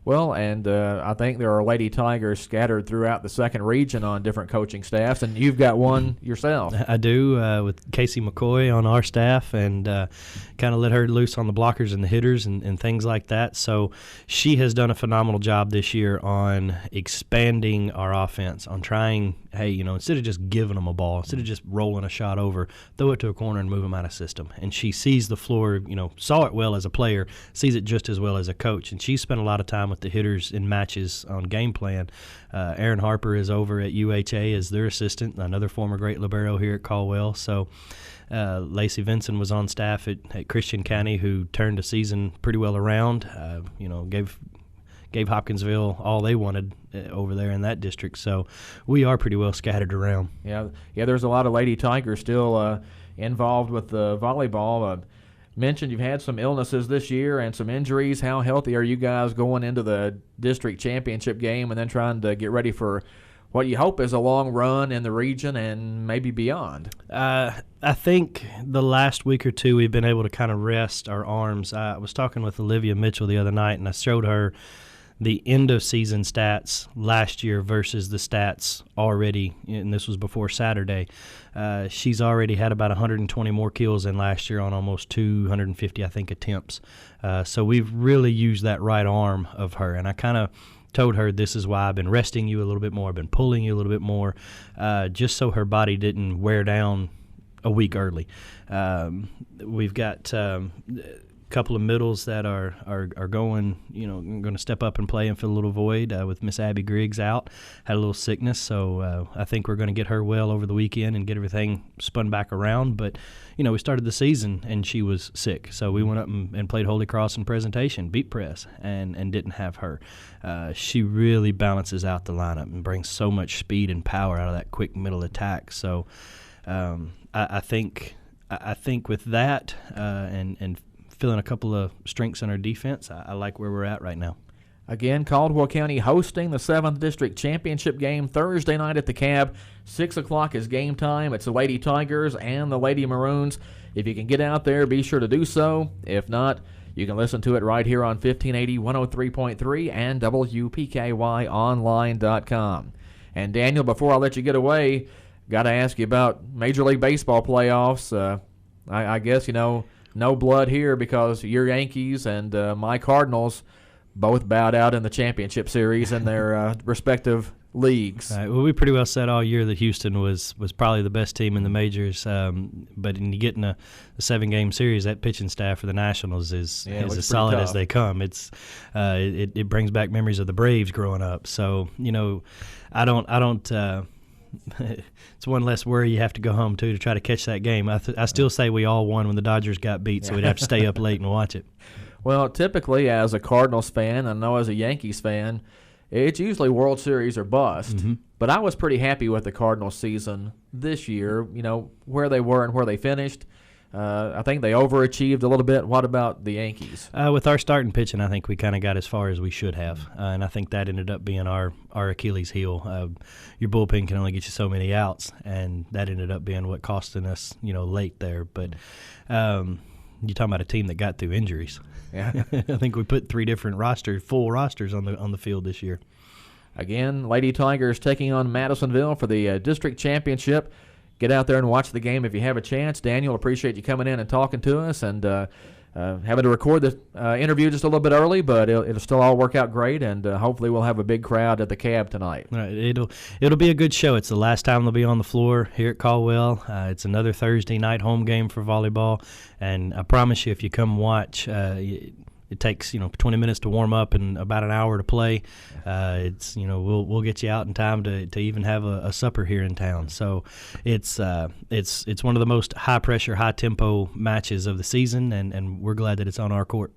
M: Well, and I think there are Lady Tigers scattered throughout the second region on different coaching staffs, and you've got one yourself.
U: I do, with Casey McCoy on our staff, and kind of let her loose on the blockers and the hitters and things like that. So she has done a phenomenal job this year on expanding our offense, on trying, hey, instead of just giving them a ball, instead of just rolling a shot over, throw it to a corner and move them out of system. And she sees the floor, saw it well as a player, sees it just as well as a coach. And she spent a lot of time with the hitters in matches on game plan. Aaron Harper is over at UHA as their assistant, another former great libero here at Caldwell. So Lacey Vinson was on staff at Christian County, who turned a season pretty well around, gave Hopkinsville all they wanted over there in that district. So we are pretty well scattered around.
M: Yeah. There's a lot of Lady Tigers still involved with the volleyball. Mentioned you've had some illnesses this year and some injuries. How healthy are you guys going into the district championship game and then trying to get ready for what you hope is a long run in the region and maybe beyond?
U: I think the last week or two we've been able to kind of rest our arms. I was talking with Olivia Mitchell the other night, and I showed her the end-of-season stats last year versus the stats already, and this was before Saturday. She's already had about 120 more kills than last year on almost 250, I think, attempts. So we've really used that right arm of her, and I kind of told her this is why I've been resting you a little bit more, I've been pulling you a little bit more, just so her body didn't wear down a week early. We've got couple of middles that are going, going to step up and play and fill a little void with Miss Abby Griggs out. Had a little sickness, so I think we're going to get her well over the weekend and get everything spun back around. But, we started the season and she was sick, so we went up and played Holy Cross in presentation, beat press, and didn't have her. She really balances out the lineup and brings so much speed and power out of that quick middle attack. So I think with that and filling a couple of strengths in our defense, I like where we're at right now.
M: Again, Caldwell County hosting the 7th District Championship game Thursday night at the Cab. 6 o'clock is game time. It's the Lady Tigers and the Lady Maroons. If you can get out there, be sure to do so. If not, you can listen to it right here on 1580, 103.3, and WPKYonline.com. And Daniel, before I let you get away, got to ask you about Major League Baseball playoffs. I guess, no blood here because your Yankees and my Cardinals both bowed out in the championship series in their respective leagues.
U: Well, we pretty well said all year that Houston was probably the best team in the majors, but when you get in a 7-game series, that pitching staff for the Nationals is as solid as they come. It brings back memories of the Braves growing up. So I don't. It's one less worry you have to go home to try to catch that game. I still say we all won when the Dodgers got beat, so we'd have to stay up late and watch it.
M: Well, typically as a Cardinals fan, I know as a Yankees fan, it's usually World Series or bust. Mm-hmm. But I was pretty happy with the Cardinals season this year, where they were and where they finished. I think they overachieved a little bit. What about the Yankees?
U: With our starting pitching, I think we kind of got as far as we should have, and I think that ended up being our Achilles heel. Your bullpen can only get you so many outs, and that ended up being what costing us, late there. But you're talking about a team that got through injuries. Yeah, I think we put 3 different full rosters on the field this year.
M: Again, Lady Tigers taking on Madisonville for the district championship. Get out there and watch the game if you have a chance. Daniel, appreciate you coming in and talking to us and having to record the interview just a little bit early, but it'll still all work out great, and hopefully we'll have a big crowd at the Cab tonight.
U: Right, it'll be a good show. It's the last time they'll be on the floor here at Caldwell. It's another Thursday night home game for volleyball, and I promise you, if you come watch, it takes 20 minutes to warm up and about an hour to play. We'll get you out in time to even have a supper here in town. So it's one of the most high pressure, high tempo matches of the season, and we're glad that it's on our court.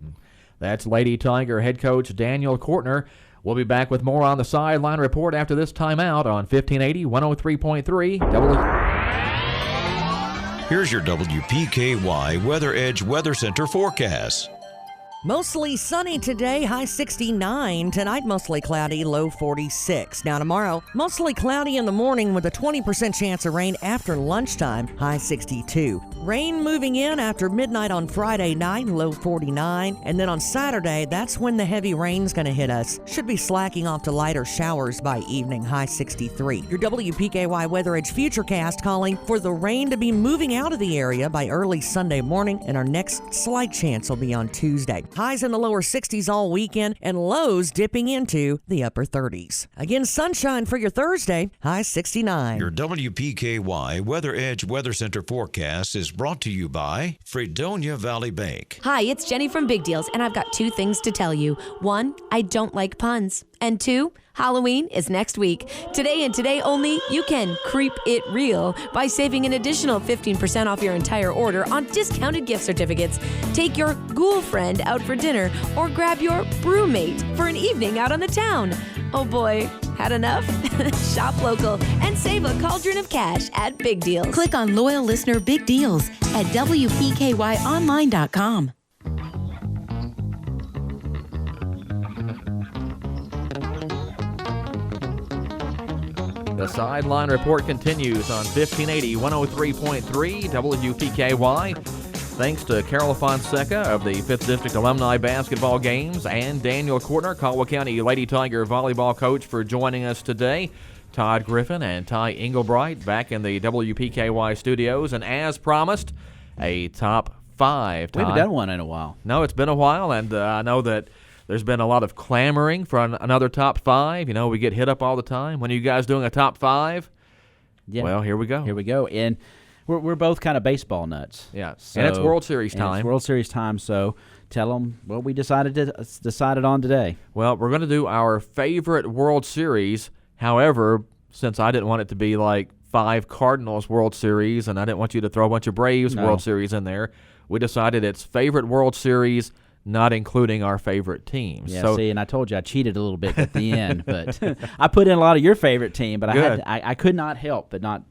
M: That's Lady Tiger head coach Daniel Cortner. We'll be back with more on the Sideline Report after this timeout on 1580, 103.3.
A: Here's your WPKY Weather Edge Weather Center forecast.
E: Mostly sunny today, high 69. Tonight, mostly cloudy, low 46. Now tomorrow, mostly cloudy in the morning with a 20% chance of rain after lunchtime, high 62. Rain moving in after midnight on Friday night, low 49. And then on Saturday, that's when the heavy rain's going to hit us. Should be slacking off to lighter showers by evening, high 63. Your WPKY Weather Edge Futurecast calling for the rain to be moving out of the area by early Sunday morning, and our next slight chance will be on Tuesday. Highs in the lower 60s all weekend, and lows dipping into the upper 30s. Again, sunshine for your Thursday, high 69.
A: Your WPKY Weather Edge Weather Center forecast is brought to you by Fredonia Valley Bank.
I: Hi, it's Jenny from Big Deals, and I've got two things to tell you. One, I don't like puns. And two, Halloween is next week. Today and today only, you can creep it real by saving an additional 15% off your entire order on discounted gift certificates. Take your ghoul friend out for dinner or grab your brewmate for an evening out on the town. Oh boy, had enough? Shop local and save a cauldron of cash at Big Deals.
L: Click on Loyal Listener Big Deals at WPKYOnline.com.
M: The Sideline Report continues on 1580 103.3 WPKY. Thanks to Carol Fonsecca of the 5th District Alumni Basketball Games and Daniel Cortner, Caldwell County Lady Tiger volleyball coach, for joining us today. Todd Griffin and Ty Englebright back in the WPKY studios. And as promised, a top 5.
F: We haven't done one in a while.
M: No, it's been a while, and I know that there's been a lot of clamoring for another top 5. You know, we get hit up all the time. When are you guys doing a top 5?
F: Yeah.
M: Well, here we go.
F: Here we go. And we're both kind of baseball nuts.
M: Yeah. And it's World Series time.
F: It's World Series time, so tell them what we decided on today.
M: Well, we're going to do our favorite World Series. However, since I didn't want it to be like 5 Cardinals World Series, and I didn't want you to throw a bunch of Braves World Series in there, we decided it's favorite World Series, not including our favorite teams.
F: Yeah, see, and I told you I cheated a little bit at the end, but I put in a lot of your favorite team, but I could not help but not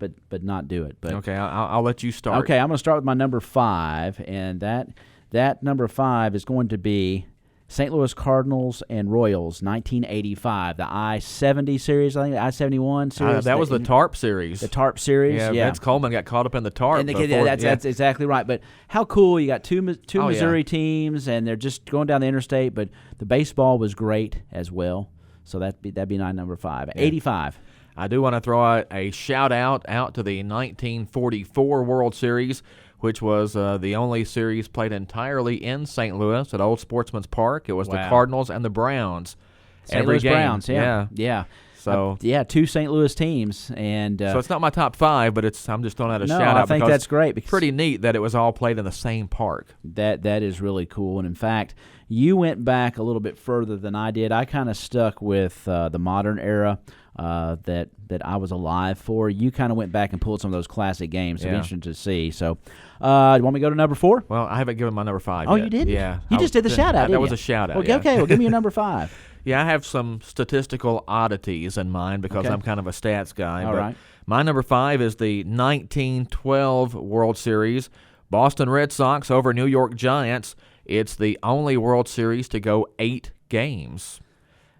F: do it. But
M: okay, I'll let you start.
F: Okay, I'm going to start with my number 5, and that number 5 is going to be St. Louis Cardinals and Royals, 1985, the I-70 series, I think, the I-71 series.
M: That was the TARP series.
F: The TARP series, yeah.
M: Vince Coleman got caught up in the TARP.
F: That's exactly right. But how cool, you got two Missouri teams, and they're just going down the interstate, but the baseball was great as well. So that'd be my number 5. Yeah. 85.
M: I do want to throw out a shout-out to the 1944 World Series, which was the only series played entirely in St. Louis at Old Sportsman's Park. It was the Cardinals and the Browns.
F: St. Louis Browns, yeah.
M: So
F: 2 St. Louis teams, and
M: so it's not my top 5, but I'm just throwing out a shout out.
F: I think that's great.
M: It's pretty neat that it was all played in the same park.
F: That is really cool, and in fact, you went back a little bit further than I did. I kind of stuck with the modern era that I was alive for. You kind of went back and pulled some of those classic games. It'll be interesting to see. So, you want me to go to number 4?
M: Well, I haven't given my number 5
F: yet. Oh,
M: you
F: didn't?
M: Yeah.
F: You just did the shout out.
M: That was a shout out.
F: Well, okay. Well, give me your number 5.
M: Yeah, I have some statistical oddities in mind because I'm kind of a stats guy.
F: All right.
M: My number 5 is the 1912 World Series, Boston Red Sox over New York Giants. It's the only World Series to go 8 games.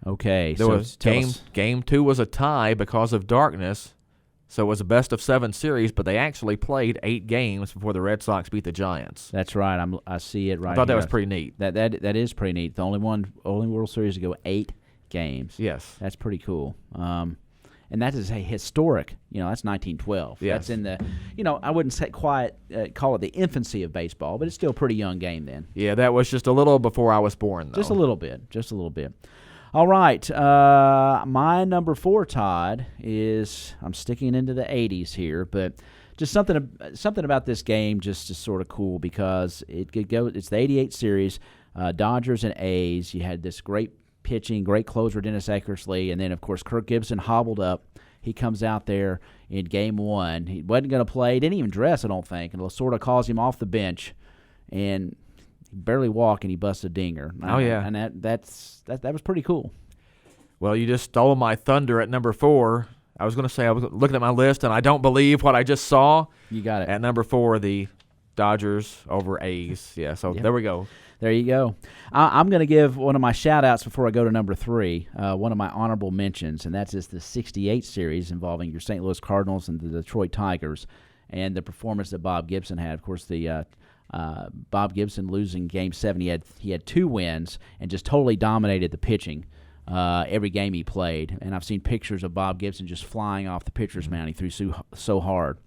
F: Okay.
M: Game 2 was a tie because of darkness, so it was a best-of-7 series, but they actually played 8 games before the Red Sox beat the Giants.
F: That's right. I see it right here.
M: I thought that was pretty neat.
F: That is pretty neat. The only World Series to go 8 games.
M: Yes.
F: That's pretty cool. And that is a historic, that's 1912.
M: Yes.
F: That's in the, I wouldn't say call it the infancy of baseball, but it's still a pretty young game then.
M: Yeah, that was just a little before I was born, though.
F: Just a little bit. All right, my number 4, Todd, is, I'm sticking into the 80s here, but just something about this game just is sort of cool because it's the 88 series, Dodgers and A's. You had this great pitching, great closer, Dennis Eckersley, and then, of course, Kirk Gibson hobbled up. He comes out there in Game 1. He wasn't going to play, didn't even dress, I don't think, and Lasorda calls him off the bench, and he barely walked, and he busted a dinger.
M: Oh, yeah.
F: And that was pretty cool.
M: Well, you just stole my thunder at number 4. I was going to say, I was looking at my list, and I don't believe what I just saw.
F: You got it.
M: At number 4, the Dodgers over A's. Yeah, so There we go.
F: There you go. I'm going to give one of my shout-outs before I go to number 3, one of my honorable mentions, and that's the 68 series involving your St. Louis Cardinals and the Detroit Tigers. and the performance that Bob Gibson had. Of course, the Bob Gibson losing Game 7, he had 2 wins and just totally dominated the pitching every game he played. And I've seen pictures of Bob Gibson just flying off the pitcher's mound. He threw so hard.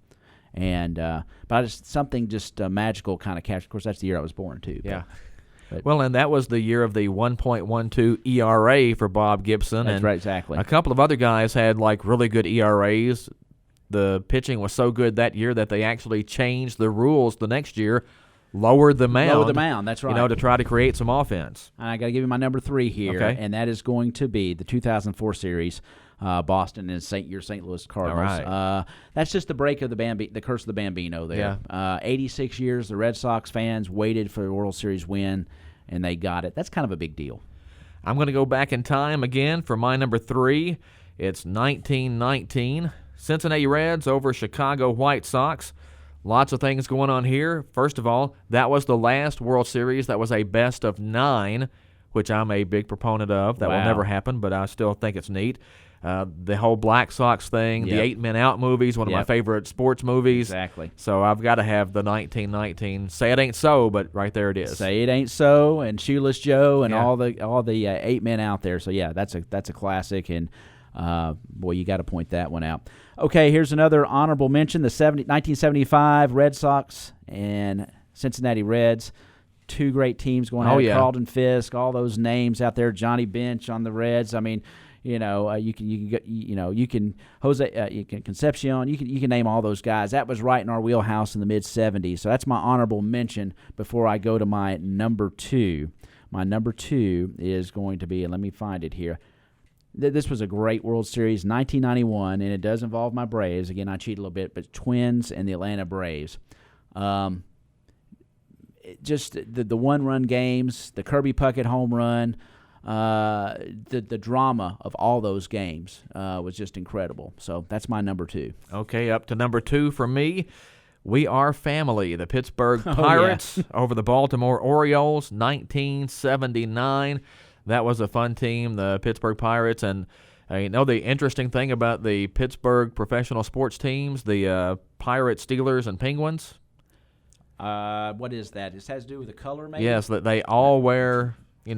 F: And but just something just magical kind of captured. Of course, that's the year I was born too.
M: Yeah. Well, and that was the year of the 1.12 ERA for Bob Gibson.
F: That's
M: and
F: right, exactly.
M: A couple of other guys had like really good ERAs. The pitching was so good that year that they actually changed the rules the next year, lowered the mound.
F: Lowered the mound, that's right.
M: To try to create some offense.
F: And I got to give you my number 3 here,
M: okay.
F: And that is going to be the 2004 series. Boston and St. Louis Cardinals.
M: All right.
F: That's just the break of the curse of the Bambino there. Yeah. 86 years, the Red Sox fans waited for the World Series win, and they got it. That's kind of a big deal.
M: I'm going to go back in time again for my number 3. It's 1919. Cincinnati Reds over Chicago White Sox. Lots of things going on here. First of all, that was the last World Series that was a best of 9, which I'm a big proponent of. That will never happen, but I still think it's neat. The whole Black Sox thing, the 8 Men Out movies, one of my favorite sports movies.
F: Exactly.
M: So I've got to have the 1919. Say it ain't so, but right there it is.
F: Say it ain't so, and Shoeless Joe, and all the 8 men out there. So yeah, that's a classic, and boy, you got to point that one out. Okay, here's another honorable mention: the 1975 Red Sox and Cincinnati Reds. 2 great teams going on. Carlton Fisk, all those names out there. Johnny Bench on the Reds. I mean, you can Concepcion. You can name all those guys. That was right in our wheelhouse in the mid '70s. So that's my honorable mention. Before I go to my number 2, my number 2 is going to be, and let me find it here. This was a great World Series, 1991, and it does involve my Braves. Again, I cheat a little bit, but Twins and the Atlanta Braves. Just the one-run games, the Kirby Puckett home run, the drama of all those games was just incredible. So that's my number 2.
M: Okay, up to number 2 for me. We Are Family, the Pittsburgh Pirates over the Baltimore Orioles, 1979. That was a fun team, the Pittsburgh Pirates. And the interesting thing about the Pittsburgh professional sports teams, the Pirates, Steelers, and Penguins?
F: What is that? It has to do with the color, maybe?
M: Yes, that they all wear, the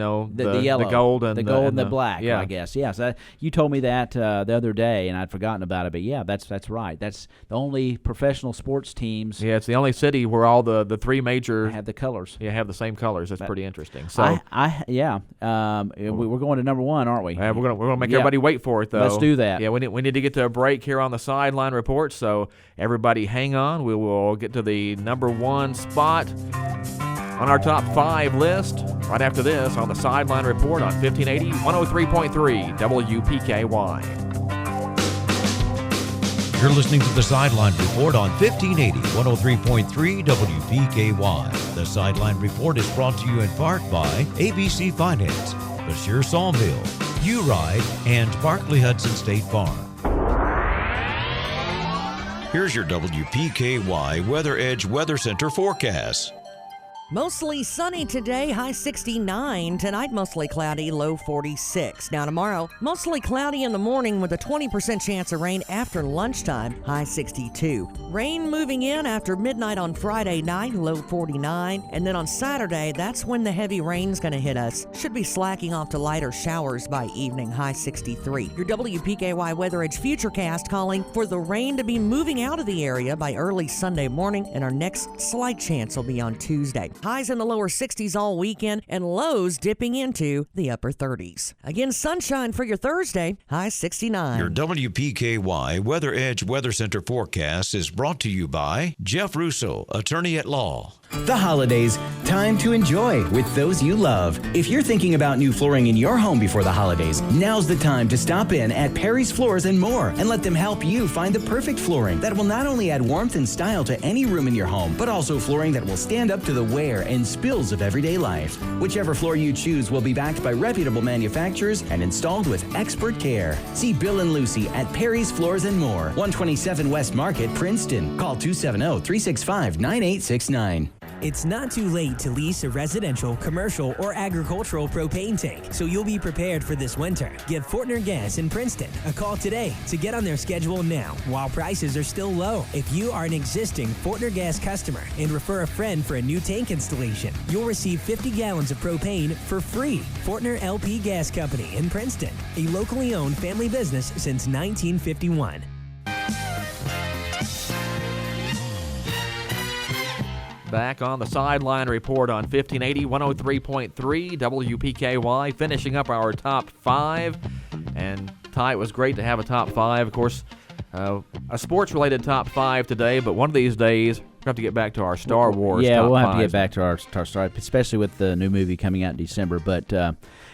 F: yellow,
M: the gold and
F: the black. Yeah. I guess. Yeah. So you told me that the other day, and I'd forgotten about it. But yeah, that's right. That's the only professional sports teams.
M: Yeah, it's the only city where all the 3 major
F: have the colors.
M: Yeah, have the same colors. That's pretty interesting. So
F: we're going to number 1, aren't we?
M: We're gonna make everybody wait for it though.
F: Let's do that.
M: Yeah, we need to get to a break here on the Sideline Report. So everybody, hang on. We will get to the number 1 spot on our top 5 list right after this on the Sideline Report on 1580, 103.3 WPKY.
A: You're listening to the Sideline Report on 1580, 103.3 WPKY. The Sideline Report is brought to you in part by ABC Finance, Bashir Sawmill, U-Ride, and Barkley Hudson State Farm. Here's your WPKY Weather Edge Weather Center forecast.
E: Mostly sunny today, high 69. Tonight, mostly cloudy, low 46. Now tomorrow, mostly cloudy in the morning with a 20% chance of rain after lunchtime, high 62. Rain moving in after midnight on Friday night, low 49. And then on Saturday, that's when the heavy rain's going to hit us. Should be slacking off to lighter showers by evening, high 63. Your WPKY Weather Edge Futurecast calling for the rain to be moving out of the area by early Sunday morning, and our next slight chance will be on Tuesday. Highs in the lower 60s all weekend and lows dipping into the upper 30s. Again, sunshine for your Thursday, high 69.
A: Your WPKY Weather Edge Weather Center forecast is brought to you by Jeff Russo, attorney at law.
D: The holidays, time to enjoy with those you love. If you're thinking about new flooring in your home before the holidays, now's the time to stop in at Perry's Floors and More and let them help you find the perfect flooring that will not only add warmth and style to any room in your home, but also flooring that will stand up to the wear and spills of everyday life. Whichever floor you choose will be backed by reputable manufacturers and installed with expert care. See Bill and Lucy at Perry's Floors and More, 127 West Market, Princeton. Call 270-365-9869.
C: It's not too late to lease a residential, commercial, or agricultural propane tank, so you'll be prepared for this winter. Give Cortner Gas in Princeton a call today to get on their schedule now while prices are still low. If you are an existing Cortner Gas customer and refer a friend for a new tank installation, you'll receive 50 gallons of propane for free. Cortner LP Gas Company in Princeton, a locally owned family business since 1951.
M: Back on the Sideline Report on 1580, 103.3 WPKY, finishing up our top 5. And Ty, it was great to have a top 5. Of course, a sports-related top 5 today, but one of these days, we'll have to get back to our Star Wars top 5.
F: Yeah, we'll have to get back to our Star, especially with the new movie coming out in December. But,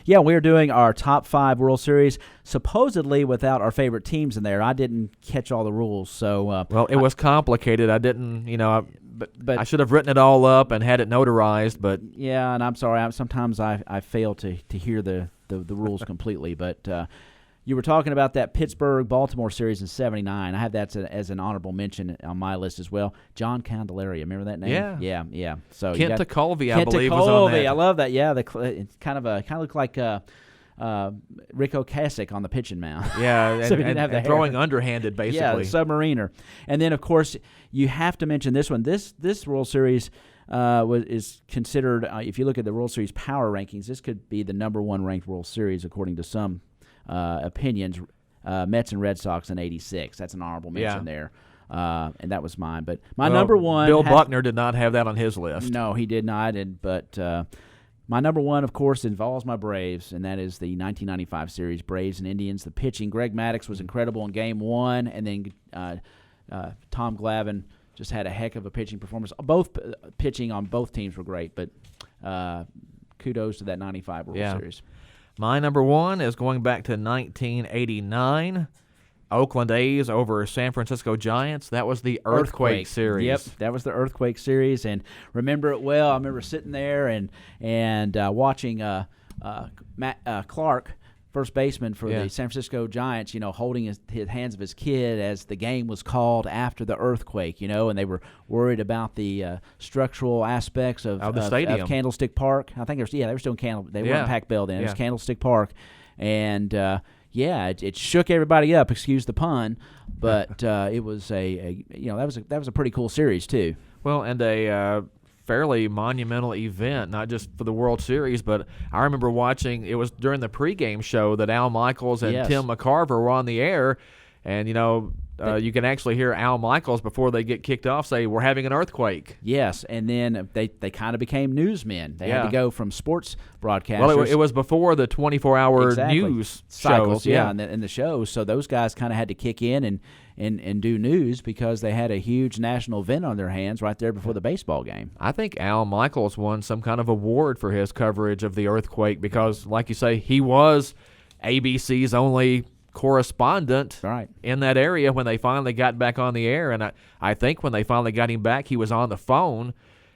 F: yeah, we're doing our top 5 World Series, supposedly without our favorite teams in there. I didn't catch all the rules, so...
M: well, it was complicated. I didn't, But I should have written it all up and had it notarized, but...
F: Yeah, and I'm sorry. Sometimes I fail to hear the rules completely. But you were talking about that Pittsburgh-Baltimore series in '79. I have that as an honorable mention on my list as well. John Candelaria. Remember that name? Yeah. So
M: Kent Tekulve, I believe, was on that.
F: I love that. Yeah, it kind of looked like... Rick Ocasek on the pitching mound.
M: Yeah,
F: so
M: and throwing underhanded, basically.
F: Yeah, submariner. And then, of course, you have to mention this one. This World Series is considered, if you look at the World Series power rankings, this could be the number 1 ranked World Series, according to some opinions. Mets and Red Sox in '86. That's an honorable mention there. And that was mine. But my number 1...
M: Bill Buckner did not have that on his list.
F: No, he did not. But... my number 1, of course, involves my Braves, and that is the 1995 series, Braves and Indians. The pitching, Greg Maddux was incredible in Game 1, and then Tom Glavine just had a heck of a pitching performance. Both pitching on both teams were great, but kudos to that 95 World Series.
M: My number 1 is going back to 1989. Oakland A's over San Francisco Giants. That was the Earthquake series.
F: Yep, that was the Earthquake series, and remember it well. I remember sitting there and watching Matt Clark, first baseman for the San Francisco Giants, holding his hands of his kid as the game was called after the earthquake, and they were worried about the structural aspects of
M: the stadium.
F: Of Candlestick Park. I think they were still in they weren't Pac Bell then. It was Candlestick Park, and it shook everybody up. Excuse the pun, but it was that was a pretty cool series too.
M: Well, and a fairly monumental event, not just for the World Series, but I remember watching. It was during the pregame show that Al Michaels and Tim McCarver were on the air, and you can actually hear Al Michaels before they get kicked off say, "We're having an earthquake."
F: Yes, and then they kind of became newsmen. They had to go from sports broadcasters.
M: Well, it was before the 24-hour news
F: cycles, and the shows. So those guys kind of had to kick in and do news because they had a huge national event on their hands right there before the baseball game.
M: I think Al Michaels won some kind of award for his coverage of the earthquake because, like you say, he was ABC's only correspondent in that area when they finally got back on the air. And I think when they finally got him back, he was on the phone,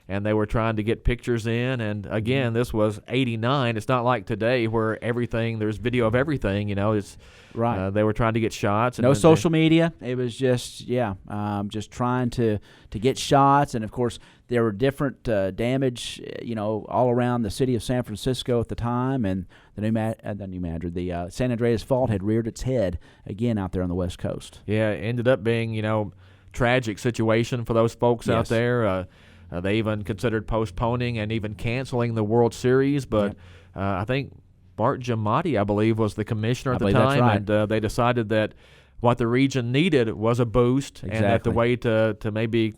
M: and they were trying to get pictures in. And, again, this was '89. It's not like today where there's video of everything, it's they were trying to get shots.
F: No social media. It was just, just trying to get shots. And, of course, there were different damage, all around the city of San Francisco at the time. And the San Andreas Fault had reared its head again out there on the West Coast.
M: Yeah, it ended up being, tragic situation for those folks out there. They even considered postponing and even canceling the World Series. But I think Bart Giamatti, I believe, was the commissioner at the time.
F: That's right.
M: And they decided that what the region needed was a boost.
F: Exactly.
M: And that the way to maybe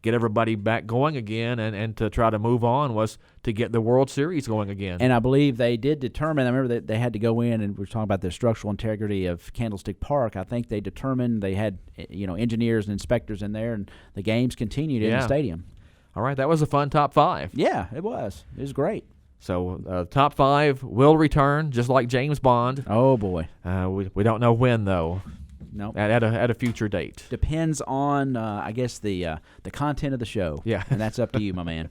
M: get everybody back going again and to try to move on was to get the World Series going again.
F: And I believe they did determine, I remember that they had to go in, and we were talking about the structural integrity of Candlestick Park. I think they determined they had, engineers and inspectors in there, and the games continued in the stadium.
M: All right, that was a fun top 5.
F: Yeah, it was. It was great.
M: So top 5 will return, just like James Bond.
F: Oh, boy.
M: We don't know when, though.
F: No,
M: at a future date.
F: Depends on, I guess, the content of the show.
M: Yeah,
F: and that's up to you, my man.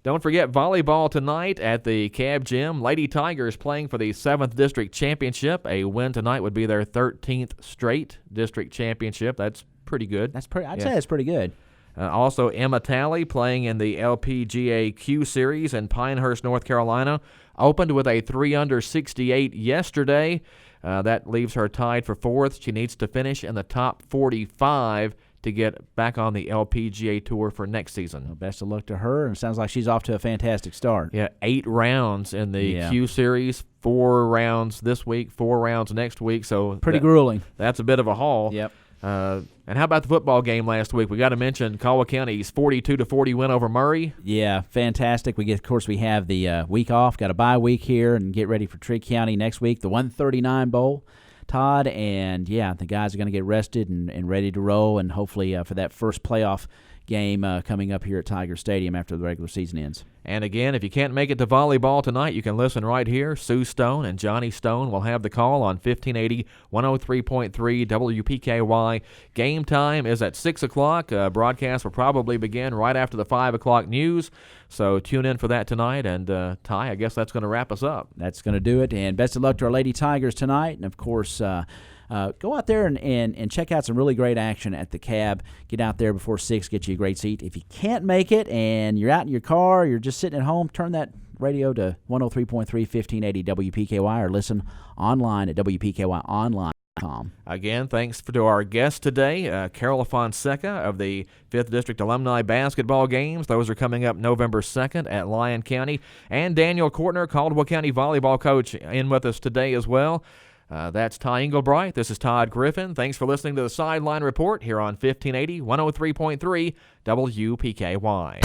M: Don't forget volleyball tonight at the Cab Gym. Lady Tigers playing for the 7th District Championship. A win tonight would be their 13th straight district championship. That's pretty good.
F: I'd say that's pretty good.
M: Also, Emma Talley playing in the LPGA Q Series in Pinehurst, North Carolina, opened with a 3-under 68 yesterday. That leaves her tied for 4th. She needs to finish in the top 45 to get back on the LPGA Tour for next season.
F: Well, best of luck to her, and it sounds like she's off to a fantastic start.
M: Yeah, 8 rounds in the Q Series, 4 rounds this week, 4 rounds next week. So
F: pretty grueling.
M: That's a bit of a haul.
F: Yep.
M: And how about the football game last week? We got to mention Caldwell County's 42-40 win over Murray.
F: Yeah, fantastic. Of course, we have the week off. Got a bye week here, and get ready for Trigg County next week. The 139 Bowl, Todd, and the guys are going to get rested and ready to roll, and hopefully for that first playoff game coming up here at Tiger Stadium after the regular season ends.
M: And again, if you can't make it to volleyball tonight, you can listen right here. Sue Stone and Johnny Stone will have the call on 1580, 103.3 WPKY. Game time is at 6 o'clock. Broadcast will probably begin right after the 5 o'clock news. So tune in for that tonight. And, Ty, I guess that's going to wrap us up.
F: That's going to do it. And best of luck to our Lady Tigers tonight. And, of course, go out there and check out some really great action at the Cab. Get out there before 6, get you a great seat. If you can't make it and you're out in your car, you're just sitting at home, turn that radio to 103.3 1580 WPKY or listen online at WPKYonline.com.
M: Again, thanks to our guest today, Carol Fonsecca of the 5th District Alumni Basketball Games. Those are coming up November 2nd at Lyon County. And Daniel Cortner, Caldwell County volleyball coach, in with us today as well. That's Ty Englebright. This is Todd Griffin. Thanks for listening to the Sideline Report here on 1580, 103.3 WPKY.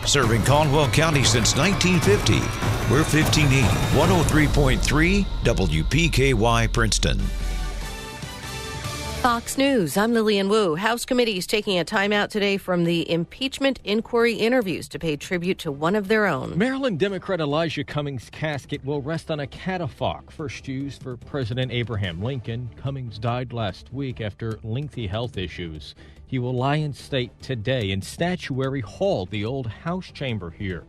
A: Serving Caldwell County since 1950. We're 1580, 103.3 WPKY Princeton.
B: Fox News, I'm Lillian Wu. House committees taking a timeout today from the impeachment inquiry interviews to pay tribute to one of their own.
V: Maryland Democrat Elijah Cummings' casket will rest on a catafalque, first used for President Abraham Lincoln. Cummings died last week after lengthy health issues. He will lie in state today in Statuary Hall, the old House chamber here.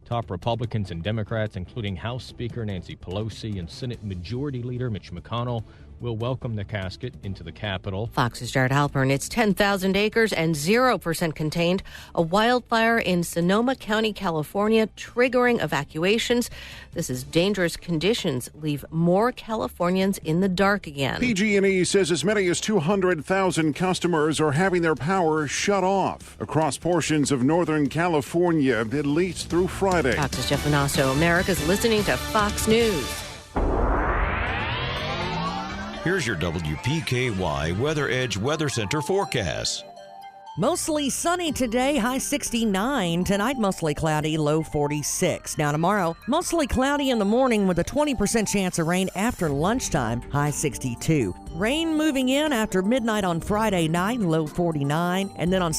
V: Top Republicans and Democrats, including House Speaker Nancy Pelosi and Senate Majority Leader Mitch McConnell, will welcome the casket into the Capitol.
B: Fox's Jared Halpern. It's 10,000 acres and 0% contained. A wildfire in Sonoma County, California, triggering evacuations. This is dangerous conditions leave more Californians in the dark again.
W: PG&E says as many as 200,000 customers are having their power shut off across portions of Northern California, at least through Friday.
B: Fox's Jeff Manasso. America's listening to Fox News.
A: Here's your WPKY Weather Edge Weather Center forecast.
E: Mostly sunny today, high 69. Tonight, mostly cloudy, low 46. Now tomorrow, mostly cloudy in the morning with a 20% chance of rain after lunchtime, high 62. Rain moving in after midnight on Friday night, low 49. And then on